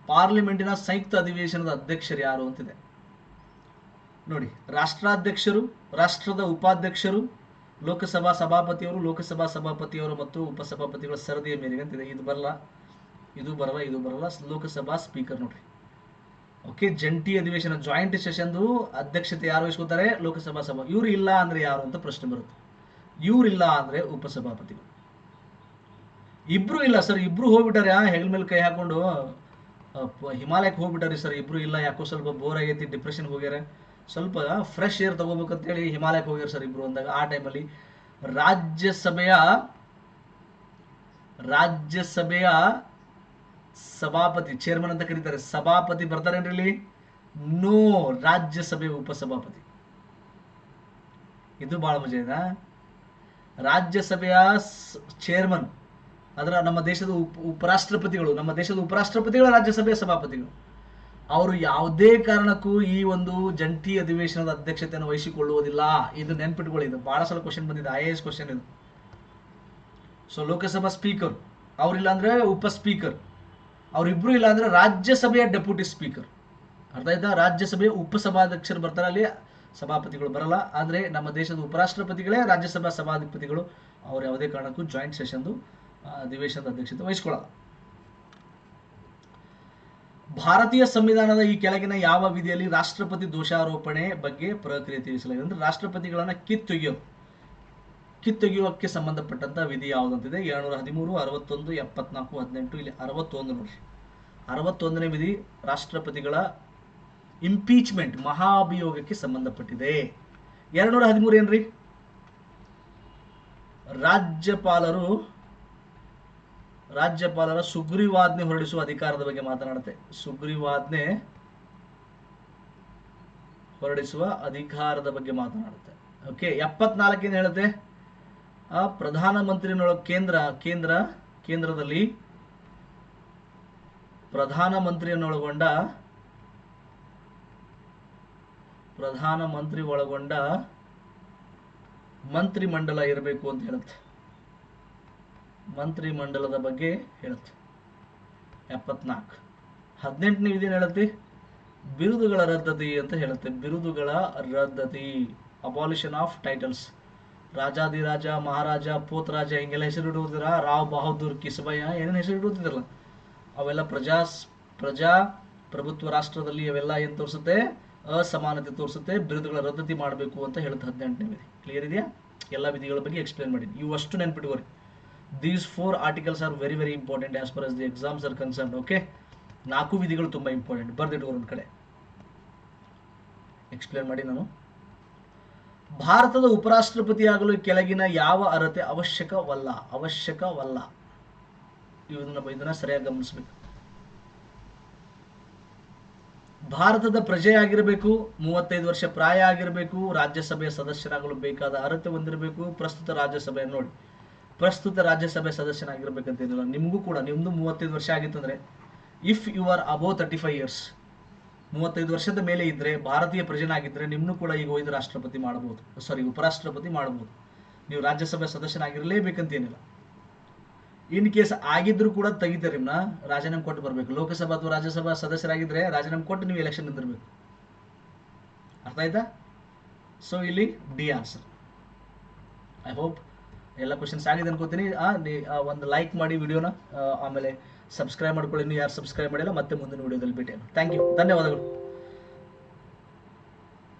ಪಾರ್ಲಿಮೆಂಟಿನ ಸಂಯುಕ್ತ ಅಧಿವೇಶನದ ಅಧ್ಯಕ್ಷರು ಯಾರು ಅಂತಿದೆ ನೋಡಿ. ರಾಷ್ಟ್ರಾಧ್ಯಕ್ಷರು, ರಾಷ್ಟ್ರದ ಉಪಾಧ್ಯಕ್ಷರು, ಲೋಕಸಭಾ ಸಭಾಪತಿಯವರು, ಲೋಕಸಭಾ ಸಭಾಪತಿಯವರು ಮತ್ತು ಉಪಸಭಾಪತಿಗಳ ಸರದಿಯ ಮೇರೆಗೆ ಅಂತಿದೆ. ಇದು ಬರಲ್ಲ, ಇದು ಬರಲ್ಲ, ಇದು ಬರಲ್ಲ. ಲೋಕಸಭಾ ಸ್ಪೀಕರ್ ನೋಡ್ರಿ. ಓಕೆ, ಜಂಟಿ ಅಧಿವೇಶನ ಜಾಯಿಂಟ್ ಸೆಷನ್ದು ಅಧ್ಯಕ್ಷತೆ ಯಾರು ವಹಿಸ್ಕೊತಾರೆ? ಲೋಕಸಭಾ ಸಭಾ. ಇವ್ರು ಇಲ್ಲ ಅಂದ್ರೆ ಯಾರು ಅಂತ ಪ್ರಶ್ನೆ ಬರುತ್ತೆ. ಇವ್ರು ಇಲ್ಲ ಅಂದ್ರೆ ಉಪಸಭಾಪತಿಗಳು. ಇಬ್ರು ಇಲ್ಲ ಸರ್, ಇಬ್ರು ಹೋಗ್ಬಿಟ್ಟಾರೆ ಹೆಗಲ ಮೇಲೆ ಕೈ ಹಾಕೊಂಡು ಹಿಮಾಲಯಕ್ಕೆ ಹೋಗ್ಬಿಟ್ಟಾರೆ ಸರ್. ಇಬ್ರು ಇಲ್ಲ, ಯಾಕೋ ಸ್ವಲ್ಪ ಬೋರ್ ಆಗೈತಿ, ಡಿಪ್ರೆಷನ್ಗೆ ಹೋಗ್ಯಾರ, ಸ್ವಲ್ಪ ಫ್ರೆಶ್ ಏರ್ ತಗೋಬೇಕಂತೇಳಿ ಹಿಮಾಲಯಕ್ಕೆ ಹೋಗ್ಯಾರ ಸರ್ ಇಬ್ರು ಅಂದಾಗ, ಆ ಟೈಮಲ್ಲಿ ರಾಜ್ಯಸಭೆಯ ಸಭಾಪತಿ, ಚೇರ್ಮನ್ ಅಂತ ಕರೀತಾರೆ, ಸಭಾಪತಿ ಬರ್ತಾರೇನ್ರಿ ಇಲ್ಲಿ? ನೋ, ರಾಜ್ಯಸಭೆ ಉಪಸಭಾಪತಿ. ಇದು ಬಹಳ ಮಜಾ ಇದೆ. ರಾಜ್ಯಸಭೆಯ ಚೇರ್ಮನ್ ಅದರ ನಮ್ಮ ದೇಶದ ಉಪರಾಷ್ಟ್ರಪತಿಗಳು, ನಮ್ಮ ದೇಶದ ಉಪರಾಷ್ಟ್ರಪತಿಗಳು ರಾಜ್ಯಸಭೆಯ ಸಭಾಪತಿಗಳು. ಅವರು ಯಾವುದೇ ಕಾರಣಕ್ಕೂ ಈ ಒಂದು ಜಂಟಿ ಅಧಿವೇಶನದ ಅಧ್ಯಕ್ಷತೆಯನ್ನು ವಹಿಸಿಕೊಳ್ಳುವುದಿಲ್ಲ. ಇದು ನೆನ್ಪಿಟ್ಕೊಳ್ಳಿ, ಇದು ಬಹಳ ಸಲ ಕ್ವಶನ್ ಬಂದಿದೆ, IAS ಕ್ವಶನ್ ಇದು. ಸೊ ಲೋಕಸಭಾ ಸ್ಪೀಕರ್ ಅವ್ರಿಲ್ಲ ಅಂದ್ರೆ ಉಪ ಸ್ಪೀಕರ್, ಅವರಿಬ್ರು ಇಲ್ಲ ಅಂದ್ರೆ ರಾಜ್ಯಸಭೆಯ ಡೆಪ್ಯೂಟಿ ಸ್ಪೀಕರ್. ಅರ್ಥ ಆಯ್ತಾ? ರಾಜ್ಯಸಭೆಯ ಉಪಸಭಾಧ್ಯಕ್ಷರು ಬರ್ತಾರೆ, ಅಲ್ಲಿ ಸಭಾಪತಿಗಳು ಬರಲ್ಲ. ಆದ್ರೆ ನಮ್ಮ ದೇಶದ ಉಪರಾಷ್ಟ್ರಪತಿಗಳೇ ರಾಜ್ಯಸಭಾ ಸಭಾಧಿಪತಿಗಳು. ಅವ್ರು ಯಾವುದೇ ಕಾರಣಕ್ಕೂ ಜಾಯಿಂಟ್ ಸೆಷನ್ದು ಅಧಿವೇಶನದ ಅಧ್ಯಕ್ಷತೆ ವಹಿಸಿಕೊಳ್ಳಲ್ಲ. ಭಾರತೀಯ ಸಂವಿಧಾನದ ಈ ಕೆಳಗಿನ ಯಾವ ವಿಧಿಯಲ್ಲಿ ರಾಷ್ಟ್ರಪತಿ ದೋಷಾರೋಪಣೆ ಬಗ್ಗೆ ಪ್ರಕ್ರಿಯೆ ತಿಳಿಸಲಾಗಿದೆ? ಅಂದ್ರೆ ರಾಷ್ಟ್ರಪತಿಗಳನ್ನ ಕಿತ್ತೊಗೆಯುವಕ್ಕೆ ಸಂಬಂಧಪಟ್ಟಂತ ವಿಧಿ ಯಾವುದಂತಿದೆ? 713, 61, 74, 18. ಇಲ್ಲಿ 61 ನೋಡ್ರಿ. 61ನೇ ವಿಧಿ ರಾಷ್ಟ್ರಪತಿಗಳ ಇಂಪೀಚ್ಮೆಂಟ್, ಮಹಾಭಿಯೋಗಕ್ಕೆ ಸಂಬಂಧಪಟ್ಟಿದೆ. 213 ಏನ್ರಿ? ರಾಜ್ಯಪಾಲರ ಸುಗ್ರೀವಾಜ್ಞೆ ಹೊರಡಿಸುವ ಅಧಿಕಾರದ ಬಗ್ಗೆ ಮಾತನಾಡುತ್ತೆ. ಸುಗ್ರೀವಾಜ್ಞೆ ಹೊರಡಿಸುವ ಅಧಿಕಾರದ ಬಗ್ಗೆ ಮಾತನಾಡುತ್ತೆ. ಓಕೆ, 74 ಏನ್ ಹೇಳುತ್ತೆ? ಪ್ರಧಾನಮಂತ್ರಿಯೊಳಗೆ ಕೇಂದ್ರದಲ್ಲಿ ಪ್ರಧಾನಮಂತ್ರಿ ಒಳಗೊಂಡ ಮಂತ್ರಿ ಮಂಡಲ ಇರಬೇಕು ಅಂತ ಹೇಳುತ್ತೆ. ಮಂತ್ರಿ ಮಂಡಲದ ಬಗ್ಗೆ ಹೇಳುತ್ತೆ. 74. 18ನೇ ವಿಧಿ ಹೇಳುತ್ತೆ ಬಿರುದುಗಳ ರದ್ದತಿ ಅಂತ ಹೇಳುತ್ತೆ. ಬಿರುದುಗಳ ರದ್ದತಿ, ಅಬಾಲಿಷನ್ ಆಫ್ ಟೈಟಲ್ಸ್. ರಾಜಾದಿರಾಜ, ಮಹಾರಾಜ, ಪೋತರಾಜ ಹಿಂಗೆಲ್ಲ ಹೆಸರು ಇಡುವುದಿಲ್ಲ. ರಾವ್ ಬಹದ್ದೂರ್, ಕಿಸಬಯ್ಯ ಏನೇನು ಹೆಸರು ಇಡುತ್ತಿದ್ರಲ್ಲ ಅವೆಲ್ಲ ಪ್ರಜಾ ಪ್ರಭುತ್ವ ರಾಷ್ಟ್ರದಲ್ಲಿ ಅವೆಲ್ಲ ಏನು ತೋರಿಸುತ್ತೆ? ಅಸಮಾನತೆ ತೋರಿಸುತ್ತೆ. ಬಿರುದುಗಳ ರದ್ದತಿ ಮಾಡಬೇಕು ಅಂತ ಹೇಳುತ್ತೆ 18ನೇ ವಿಧಿ. ಕ್ಲಿಯರ್ ಇದೆಯಾ? ಎಲ್ಲ ವಿಧಿಗಳ ಬಗ್ಗೆ ಎಕ್ಸ್ಪ್ಲೇನ್ ಮಾಡಿ. ಇವು ಅಷ್ಟು ನೆನ್ಪಿಟ್ಕೋರಿ. These 4 articles are very very important as per as the exams are concern. Okay, 4 ವಿಧಿಗಳು ತುಂಬಾ ಇಂಪಾರ್ಟೆಂಟ್. ಬರ್ದಿಟ್ಕೋರಿ ಒಂದು ಕಡೆ. ಎಕ್ಸ್ಪ್ಲೇನ್ ಮಾಡಿ ನಾನು. ಭಾರತದ ಉಪರಾಷ್ಟ್ರಪತಿಯಾಗಲು ಕೆಳಗಿನ ಯಾವ ಅರ್ಹತೆ ಅವಶ್ಯಕವಲ್ಲ? ಅವಶ್ಯಕವಲ್ಲ. ಇದನ್ನ ಸರಿಯಾಗಿ ಗಮನಿಸಬೇಕು. ಭಾರತದ ಪ್ರಜೆಯಾಗಿರಬೇಕು, 35 ವರ್ಷ ಪ್ರಾಯ ಆಗಿರಬೇಕು, ರಾಜ್ಯಸಭೆಯ ಸದಸ್ಯರಾಗಲು ಬೇಕಾದ ಅರ್ಹತೆ ಹೊಂದಿರಬೇಕು. ಪ್ರಸ್ತುತ ರಾಜ್ಯಸಭೆ ನೋಡಿ, ಪ್ರಸ್ತುತ ರಾಜ್ಯಸಭೆ ಸದಸ್ಯನಾಗಿರ್ಬೇಕಂತೇನಿಲ್ಲ. ನಿಮಗೂ ಕೂಡ ನಿಮ್ದು 35 ವರ್ಷ ಆಗಿತ್ತಂದ್ರೆ, if you are above 35 years, 35 ವರ್ಷದ ಮೇಲೆ ಇದ್ರೆ, ಭಾರತೀಯ ಪ್ರಜೆನಾಗಿದ್ರೆ ನಿಮ್ನು ಕೂಡ ಈಗ ಒಯ್ದು ರಾಷ್ಟ್ರಪತಿ ಮಾಡಬಹುದು, ಉಪರಾಷ್ಟ್ರಪತಿ ಮಾಡಬಹುದು. ನೀವು ರಾಜ್ಯಸಭೆ ಸದಸ್ಯನಾಗಿರಲೇಬೇಕಂತೇನಿಲ್ಲ. ಇನ್ ಕೇಸ್ ಆಗಿದ್ರು ಕೂಡ ತೆಗಿತಾರೆ ನಿಮ್ನ, ರಾಜೀನಾಮೆ ಕೊಟ್ಟು ಬರಬೇಕು. ಲೋಕಸಭಾ ಅಥವಾ ರಾಜ್ಯಸಭಾ ಸದಸ್ಯರಾಗಿದ್ರೆ ರಾಜೀನಾಮೆ ಕೊಟ್ಟು ನೀವು ಎಲೆಕ್ಷನ್ ನಿಂತಿರ್ಬೇಕು. ಅರ್ಥ ಆಯ್ತಾ? ಸೊ ಇಲ್ಲಿ ಡಿ ಆನ್ಸರ್. ಐ ಹೋಪ್ ಎಲ್ಲ ಕ್ವಶನ್ಸ್ ಆಗಿದೆ ಅನ್ಕೋತೀನಿ. ಒಂದು ಲೈಕ್ ಮಾಡಿ ವಿಡಿಯೋನ, ಆಮೇಲೆ ಸಬ್ಸ್ಕ್ರೈಬ್ ಮಾಡ್ಕೊಳ್ಳಿ. ನೀವು ಯಾರು ಸಬ್ಸ್ಕ್ರೈಬ್ ಮಾಡಿಲ್ಲ, ಮತ್ತೆ ಮುಂದಿನ ವಿಡಿಯೋದಲ್ಲಿ ಭೇಟಿ. ಥ್ಯಾಂಕ್ ಯು, ಧನ್ಯವಾದಗಳು.